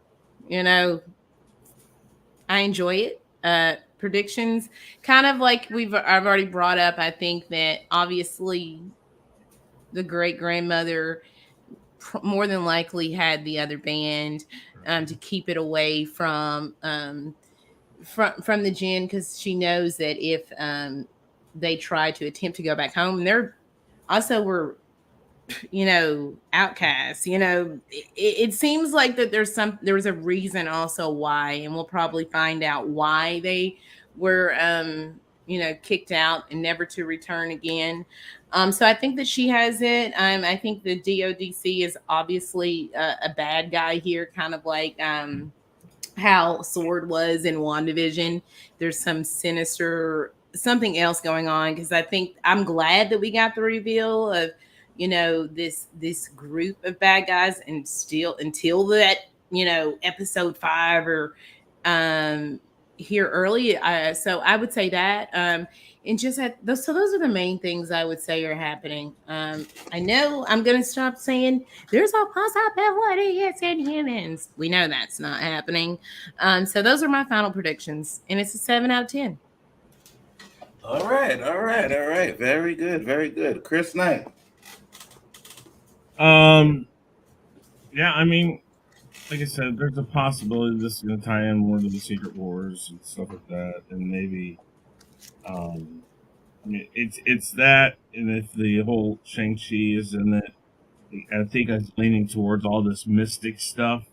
I enjoy it. Predictions, kind of like I've already brought up. I think that obviously the great grandmother more than likely had the other band to keep it away from the Jinn, because she knows that if they try to attempt to go back home, and they're also were outcasts. It seems like that there's a reason also why, and we'll probably find out why they were kicked out and never to return again. So I think that she has it. I think the DODC is obviously a bad guy here, kind of like how Sword was in WandaVision. There's some sinister something else going on, because I think I'm glad that we got the reveal of this group of bad guys, and still until that episode 5 or here early. So I would say that. And just those are the main things I would say are happening. I know I'm gonna stop saying there's a possibility it's Inhumans. We know that's not happening. So those are my final predictions, and it's a 7 out of 10. All right. Very good. Chris Knight. Yeah, I mean, like I said, there's a possibility this is going to tie in more to the Secret Wars and stuff like that, and maybe, I mean, it's that, and if the whole Shang-Chi is in it, I think I'm leaning towards all this mystic stuff,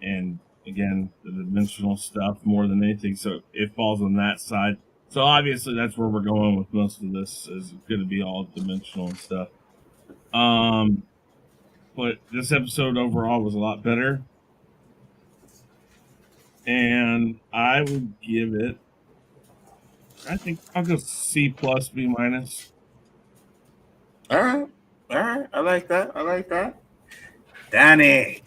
and again, the dimensional stuff more than anything. So it falls on that side. So obviously, that's where we're going with most of this. Is going to be all dimensional and stuff. But this episode overall was a lot better. And I would give it, I think I'll go C+, B-. All right. I like that. Danny.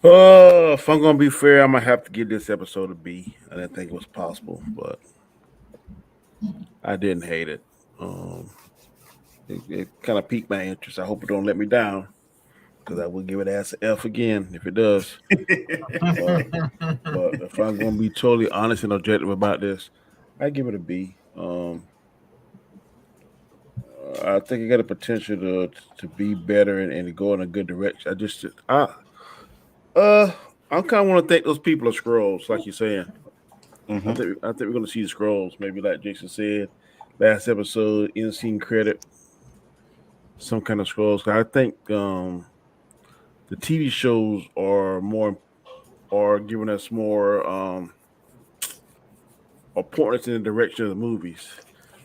If I'm gonna be fair, I'm gonna have to give this episode a B. I didn't think it was possible, but I didn't hate it. It kind of piqued my interest. I hope it don't let me down, because I will give it as an F again if it does. But if I'm going to be totally honest and objective about this, I give it a B. I think it got the potential to be better and to go in a good direction. I kind of want to think those people are Skrulls, like you're saying. Mm-hmm. I think we're going to see the Skrulls, maybe like Jason said, last episode, end scene credit, some kind of Skrulls. I think the TV shows are giving us more pointing us in the direction of the movies.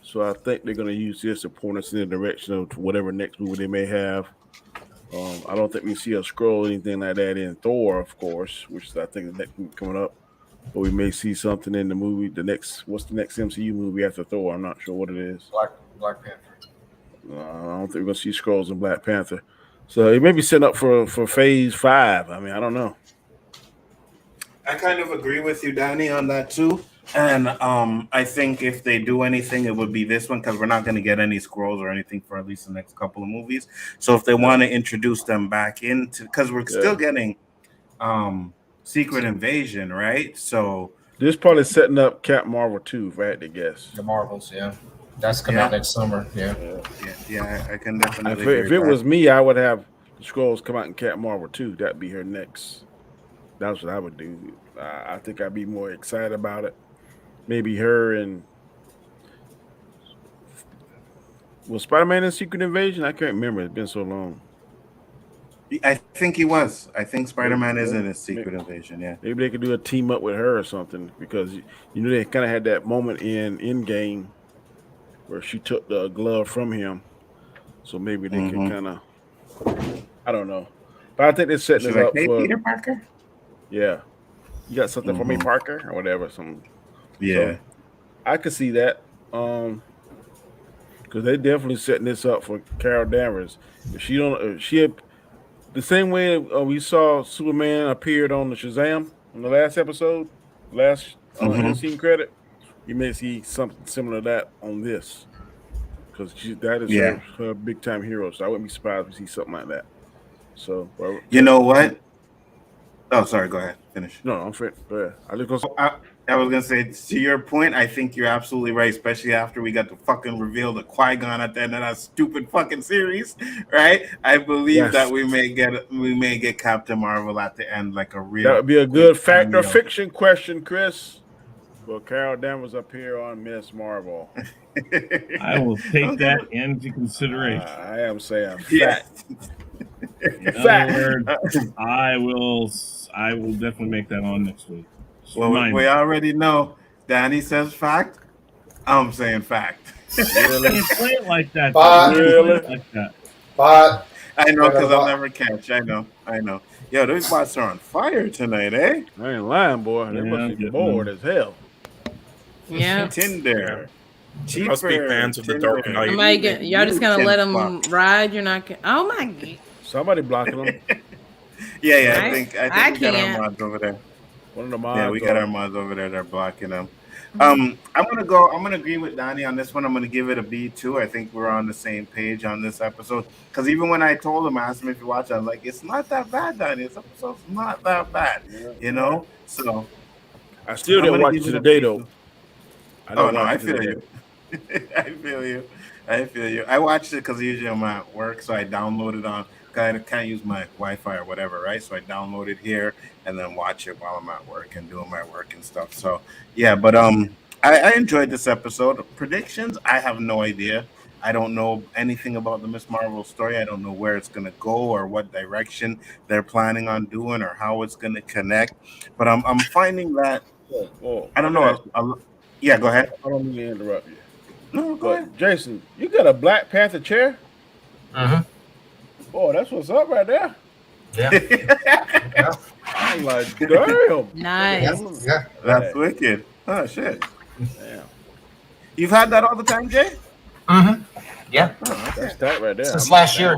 So I think they're going to use this to point us in the direction of whatever next movie they may have. I don't think we see a Skrull or anything like that in Thor, of course, which is I think the next movie coming up. But we may see something in the movie. What's the next MCU movie after Thor? I'm not sure what it is. Black Panther. I don't think we're gonna see Skrulls in Black Panther. So it may be setting up for Phase 5. I mean, I don't know. I kind of agree with you, Danny, on that too. And I think if they do anything, it would be this one, because we're not going to get any Skrulls or anything for at least the next couple of movies. So if they want to introduce them back into, because we're still getting Secret Invasion, right? So this probably setting up Captain Marvel 2, if I had to guess. The Marvels, yeah. That's coming out next summer, yeah. Yeah, I can definitely If it was me, I would have the Skrulls come out in Captain Marvel 2. That'd be her next. That's what I would do. I think I'd be more excited about it. Maybe her and was Spider-Man in Secret Invasion? I can't remember. It's been so long. I think he was. I think Spider-Man is in his Secret Invasion. Yeah. Maybe they could do a team up with her or something, because they kind of had that moment in Endgame where she took the glove from him. So maybe they could kind of, I don't know, but I think they're setting it up for Peter Parker. Yeah, you got something for me, Parker, or whatever. Yeah, so I could see that. Because they definitely setting this up for Carol Danvers. If she had the same way we saw Superman appeared on the Shazam in the last episode, scene credit, you may see something similar to that on this, because that is her big time hero. So I wouldn't be surprised if we see something like that. So you know what? Oh, sorry. Go ahead. Finish. No, I'm fair. Go ahead. I was gonna say, to your point, I think you're absolutely right, especially after we got to fucking reveal the Qui-Gon at the end of that stupid fucking series, right? I believe that we may get Captain Marvel at the end, like a real. That would be a good fact or fiction question, Chris. Will Carol Danvers appear on Miss Marvel? I will take that into consideration. I am saying fact. In other words, I will definitely make that on next week. Well, we already know. Danny says fact. I'm saying fact. Really? You play it like that. Really? Like that. But I know, because I'll never catch. I know. Yo, those bots are on fire tonight, eh? I ain't lying, boy. They must be bored as hell. Yeah. Tinder. You must be fans of the Dark Knight. Y'all just gonna let them ride? You're not. Oh my god. Somebody blocking them. Yeah. I I think I we got our can't. mods over there. One of the Yeah, mods. we got our mods over there. They're blocking them. Mhm. I'm gonna agree with Donnie on this one. I'm gonna give it a B too. I think we're on the same page on this episode. Because even when I told him, I asked him if you watch, I was like, it's not that bad, Donnie. This episode's not that bad. You know? So I still I'm didn't gonna watch give it it a today B though. too. I Oh didn't no, watch I it feel today. you. I feel you. I feel you. I watched it because usually I'm at work, so I downloaded on. I can't use my Wi-Fi or whatever, right? So I download it here and then watch it while I'm at work and doing my work and stuff. So yeah, but I enjoyed this episode. Predictions, I have no idea. I don't know anything about the Miss Marvel story. I don't know where it's gonna go or what direction they're planning on doing or how it's gonna connect. But I'm finding that I I don't gotta ask know. you. Yeah, go ahead. I don't mean to interrupt you, No, go ahead. but Jason, you got a Black Panther chair? Mm-hmm. Oh, that's what's up right there. Yeah. Yeah. I'm like, damn. Nice. Yeah. That's wicked. Oh shit. Damn. You've had that all the time, Jay? Mm-hmm. Yeah. Oh, That's tight right there. Since last year.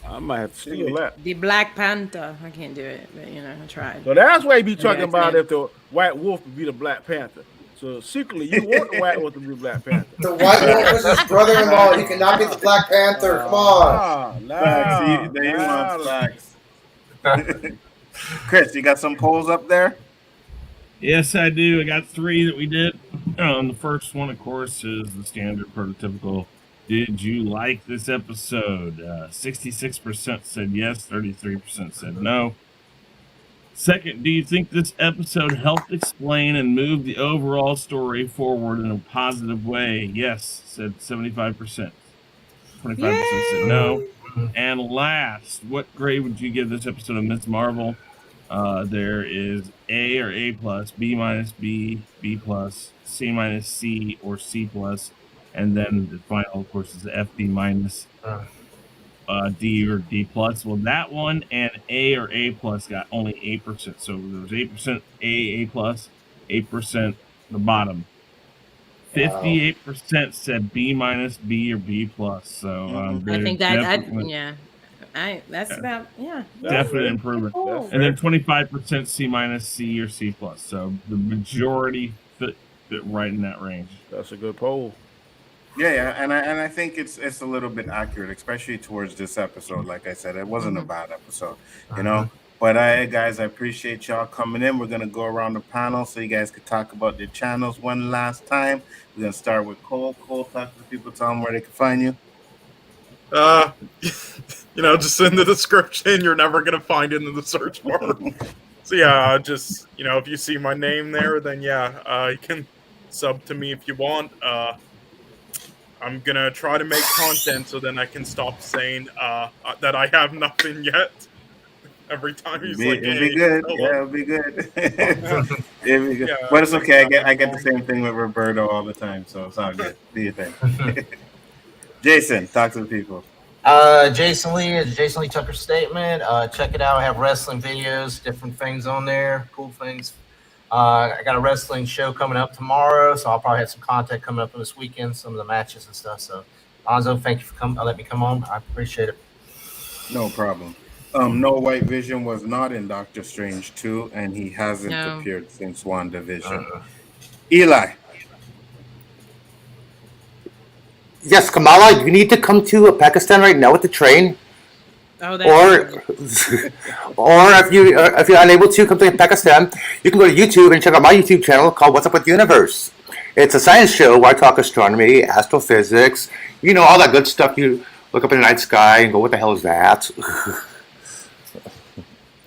I might have to steal that. The Black Panther. I can't do it, but I tried. So that's why you be talking Yeah, about yeah. if the White Wolf would be the Black Panther. So secretly, you want the White Wolf to be Black Panther. The White Wolf was his brother-in-law. He cannot be the Black Panther. Come on. Facts. There you want facts. Chris, you got some polls up there? Yes, I do. I got 3 that we did. The first one, of course, is the standard prototypical. Did you like this episode? 66% said yes, 33% said no. Second, do you think this episode helped explain and move the overall story forward in a positive way? Yes, said 75%. 25% said no. And last, what grade would you give this episode of Miss Marvel? There is A or A plus, B minus B, B plus, C minus C, or C plus, and then the final, of course, is FD minus, D or D plus. Well, that one and A or A plus got only 8%. So there was 8% A plus, 8% the bottom. 58% said B minus, B or B plus. So I think that's about definite improvement. Cool. And then 25% C minus, C or C plus. So the majority fit right in that range. That's a good poll. Yeah, and I think it's a little bit accurate, especially towards this episode. Like I said, it wasn't a bad episode, But guys, I appreciate y'all coming in. We're gonna go around the panel so you guys can talk about their channels one last time. We're gonna start with Cole. Cole, talk to the people, tell them where they can find you. Just in the description. You're never gonna find it in the search bar. So yeah, just if you see my name there, then you can sub to me if you want. I'm gonna try to make content so then I can stop saying that I have nothing yet. Every time he's like, it'll be good. Yeah, it'll be good. It'll be good. Yeah, But it's okay. I get the same thing with Roberto all the time, so it's all good. Do your thing. Jason, talk to the people. Jason Lee is Jason Lee Tucker Statement. Check it out. I have wrestling videos, different things on there, cool things. I got a wrestling show coming up tomorrow, so I'll probably have some content coming up this weekend, some of the matches and stuff. So, Lonzo, thank you for letting me come on. I appreciate it. No problem. No White Vision was not in Doctor Strange 2, and he hasn't appeared since WandaVision. Eli. Yes, Kamala, you need to come to Pakistan right now with the train. Oh, or if you're unable to come to Pakistan, you can go to YouTube and check out my YouTube channel called What's Up with the Universe. It's a science show where I talk astronomy, astrophysics, all that good stuff. You look up in the night sky and go, what the hell is that?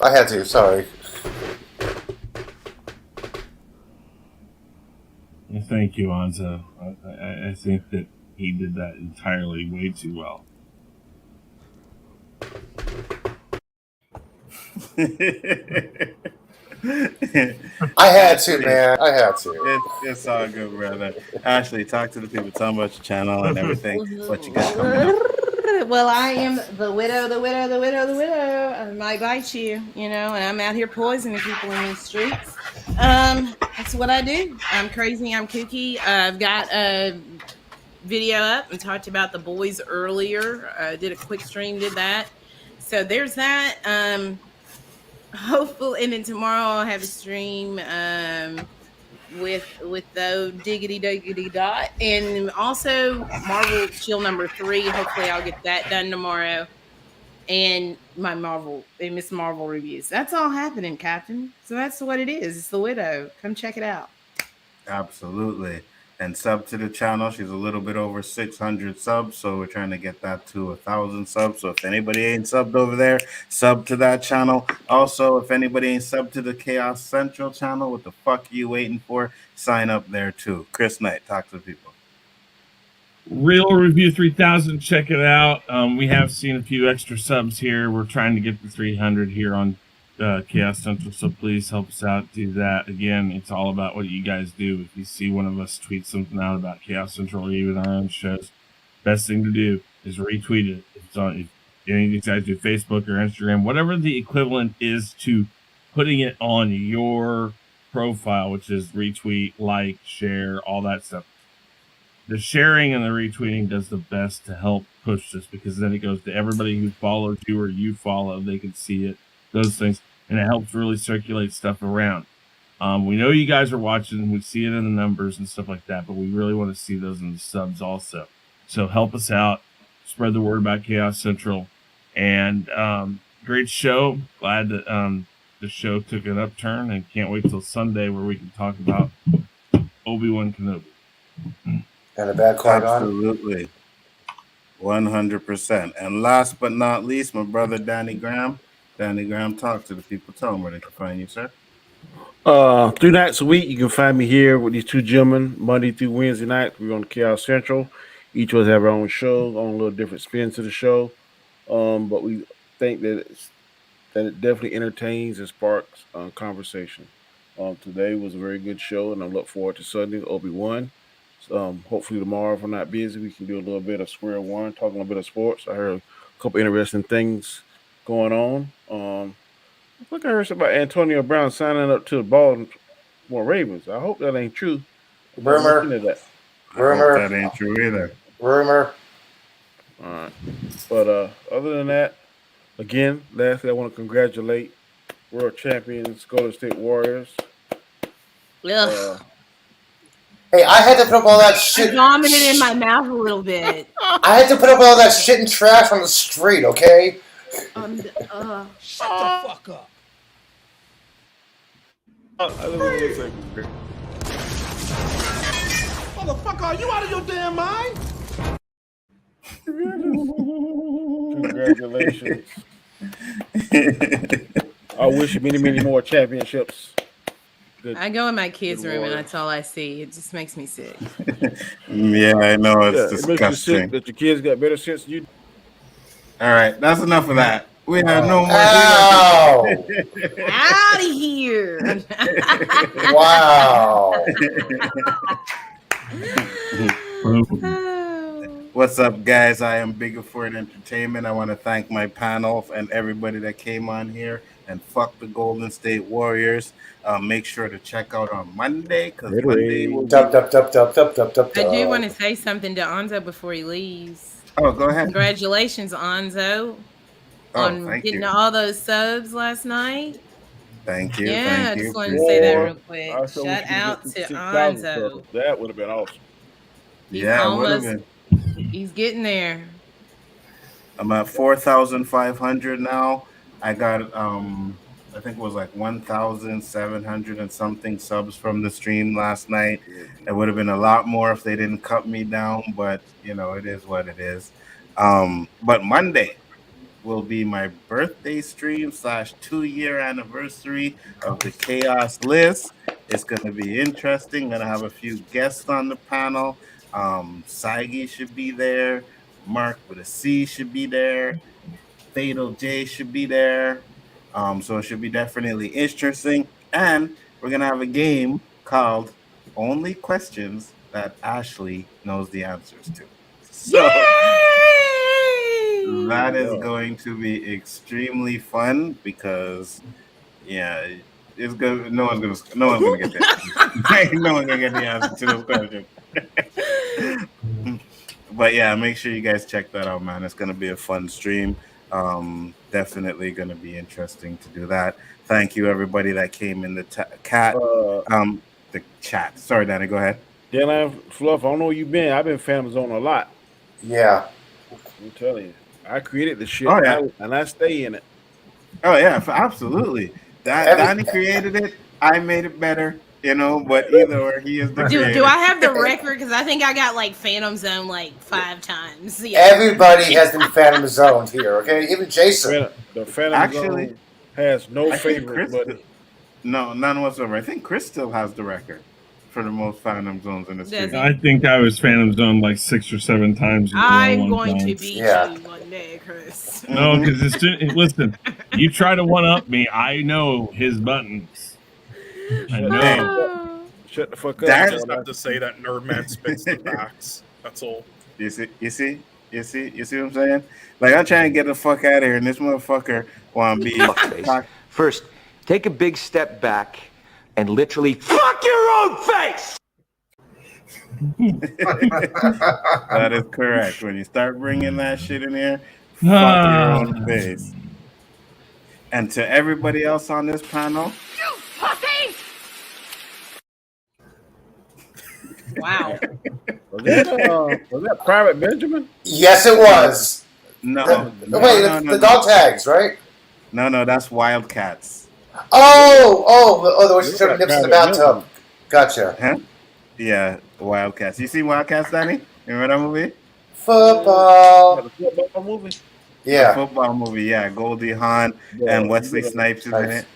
I had to, sorry. Thank you, Anzo. I think that he did that entirely way too well. I had to, man. I had to. It's all good, brother. Ashley, talk to the people. Tell them about your channel and everything. What you got coming up. Well, I am the widow. I might bite you, and I'm out here poisoning people in these streets. That's what I do. I'm crazy. I'm kooky. I've got a video up and talked about the boys earlier. Did a quick stream, did that. So there's that. hopefully, and then tomorrow I'll have a stream with the diggity diggity dot, and also Marvel Chill #3. Hopefully, I'll get that done tomorrow. And my Marvel and Miss Marvel reviews. That's all happening, Captain. So that's what it is. It's the Widow. Come check it out. Absolutely. And sub to the channel. She's a little bit over 600 subs, so we're trying to get that to 1,000 subs. So if anybody ain't subbed over there, sub to that channel. Also, if anybody ain't subbed to the Chaos Central channel, what the fuck are you waiting for? Sign up there too. Chris Knight, talk to the people. Real Review 3000, check it out. We have seen a few extra subs here. We're trying to get to 300 here on Chaos Central, so please help us out. Do that. Again, it's all about what you guys do. If you see one of us tweet something out about Chaos Central or even our own shows, best thing to do is retweet it. If it's on, if any of these guys do Facebook or Instagram, whatever the equivalent is to putting it on your profile, which is retweet, like, share, all that stuff. The sharing and the retweeting does the best to help push this, because then it goes to everybody who follows you or you follow. They can see it, those things, and it helps really circulate stuff around. We know you guys are watching. We see it in the numbers and stuff like that, but we really want to see those in the subs also. So help us out. Spread the word about Chaos Central. And great show. Glad that the show took an upturn, and can't wait till Sunday where we can talk about Obi-Wan Kenobi. And a bad card on. Absolutely. 100%. And last but not least, my brother Danny Graham. Danny Graham, talk to the people. Tell them where they can find you, sir. 3 nights a week, you can find me here with these two gentlemen, Monday through Wednesday night. We're on Chaos Central. Each of us have our own show, own little different spin to the show. But we think that it definitely entertains and sparks conversation. Today was a very good show, and I look forward to Sunday, Obi-Wan. Hopefully tomorrow, if I'm not busy, we can do a little bit of square one, talking a little bit of sports. I heard a couple interesting things going on. I think I heard something about Antonio Brown signing up to the Baltimore Ravens. I hope that ain't true. Rumor. I hope that ain't true either. Rumor. All right. But other than that, again, lastly, I want to congratulate world champions Golden State Warriors. Hey, I had to put up all that shit. I vomited in my mouth a little bit. I had to put up all that shit and trash on the street, okay? Shut the fuck up. Motherfucker, are you out of your damn mind? Congratulations. I wish you many, many more championships. Good. I go in my kids' room and that's all I see. It just makes me sick. Yeah, I know. It's It makes you disgusting. sick that your kids got better sense than you. All right, that's enough of that. We have no more. Ow! Out of here. Wow. What's up, guys? I am Bigger Ford Entertainment. I want to thank my panel and everybody that came on here. And fuck the Golden State Warriors. Make sure to check out on Monday, because Monday will be... I do want to say something to Anzo before he leaves. Oh, go ahead. Congratulations, Anzo, on getting all those subs last night. Thank you. Yeah, thank I just you. wanted to say that real quick. Also, Shout out to 6,000 Anzo. subs. That would have been awesome. He's Yeah, almost, he's getting there. I'm at 4,500 now. I got I think it was like 1,700 and something subs from the stream last night. It would have been a lot more if they didn't cut me down, but you know, it is what it is. But Monday will be my birthday stream / 2-year anniversary of the Chaos List. It's going to be interesting. Going to have a few guests on the panel. Saigi should be there. Mark with a C should be there. Fatal J should be there. So it should be definitely interesting. And we're going to have a game called Only Questions That Ashley Knows the Answers to. So that is going to be extremely fun because, yeah, it's good. No one's gonna get that. No one's gonna get the answer to those questions. But yeah, make sure you guys check that out, man. It's gonna be a fun stream. Definitely going to be interesting to do that. Thank you, everybody that came in the the chat. Sorry, Danny, go ahead. Dan Fluff, I don't know where you been. I've been Phantom Zone a lot. Yeah. I'm telling you. I created the shit, Oh, yeah. and I stay in it. Oh yeah, absolutely. Danny created it. I made it better, but either or, he is the creator. Do I have the record? Because I think I got like Phantom Zone like 5 times. Yeah. Everybody has been Phantom Zoned here, okay? Even Jason. The Phantom Zone has no favorites, buddy. No, none whatsoever. I think Chris still has the record for the most Phantom Zones in the studio. I think I was Phantom Zone like 6 or 7 times. I'm going to beat you one day, Chris. No, because listen, you try to one up me. I know his buttons. I know. Shut the fuck up. I just have to say that Nerdman spits the facts. That's all. You see what I'm saying? Like, I'm trying to get the fuck out of here, and this motherfucker want to be. First, take a big step back and literally fuck your own face. That is correct. When you start bringing that shit in here, fuck your own face. And to everybody else on this panel, You pussy! Wow. Was that Private Benjamin? Yes, it was. No. The dog tags, right? No, that's Wildcats. Oh, the way she showed nips in the bathtub. Gotcha. Huh? Yeah, Wildcats. You seen Wildcats, Danny? You remember that movie? Football. The football movie? Yeah. The football movie, yeah. Goldie Hawn and Wesley Snipes is in it.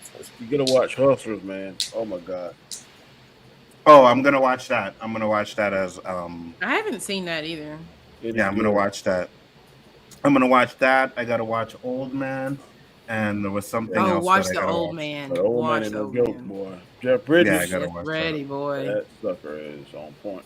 You gotta watch Hustlers, man. Oh my god. Oh, I'm gonna watch that. I'm gonna watch that as I haven't seen that either. Yeah, I'm gonna watch that. I'm gonna watch that. I gotta watch Old Man, and there was something else. Watch the Old Man. The Old Man and the Goat, boy. Jeff Bridges. Yeah, I gotta watch ready, that. boy. That sucker is on point.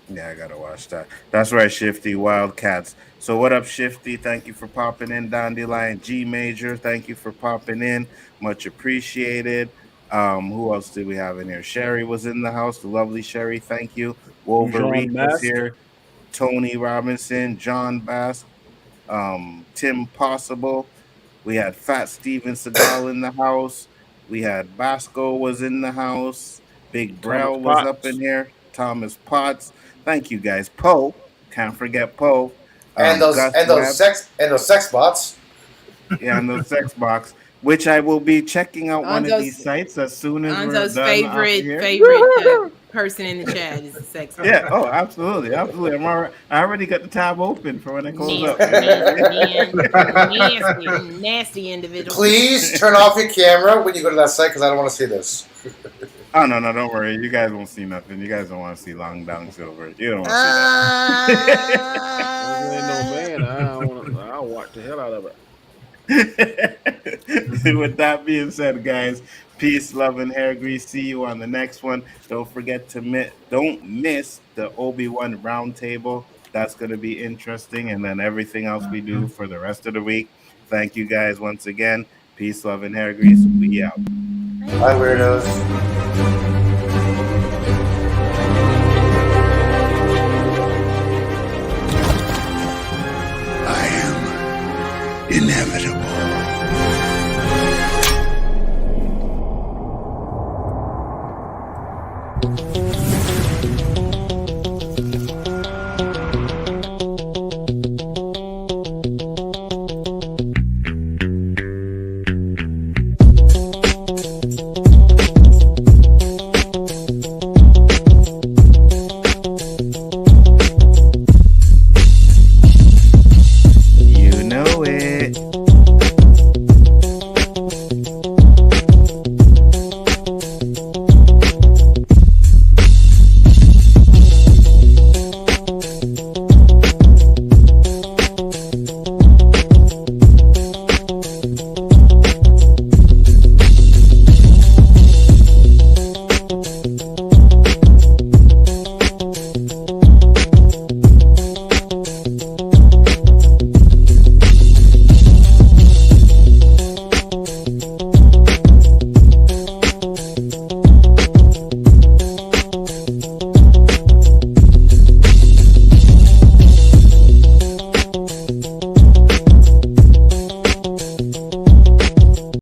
Yeah, I gotta watch that. That's right, Shifty. Wildcats. So what up, Shifty? Thank you for popping in. Dandelion G Major, thank you for popping in. Much appreciated. Who else did we have in here? Sherry was in the house. The lovely Sherry, thank you. Wolverine was here. Tony Robinson, John Bass, Tim Possible. We had Fat Steven Seagal in the house. We had Basco was in the house. Big Brell was up in here. Thomas Potts. Thank you guys. Poe, can't forget Poe. And those sex bots. Yeah, and those sex bots, which I will be checking out one of these sites as soon as we're done. favorite person in the chat is a sex bot. Yeah. Oh, absolutely. I already got the tab open for when it goes up. Nasty individual. Please turn off your camera when you go to that site because I don't want to see this. Oh, no, don't worry. You guys won't see nothing. You guys don't want to see Long Dong Silver. You don't want to see that. I'll watch the hell out of it. With that being said, guys, peace, love, and hair grease. See you on the next one. Don't forget to don't miss the Obi-Wan Roundtable. That's going to be interesting. And then everything else we do for the rest of the week. Thank you guys once again. Peace, love, and hair grease. We out. Bye, weirdos.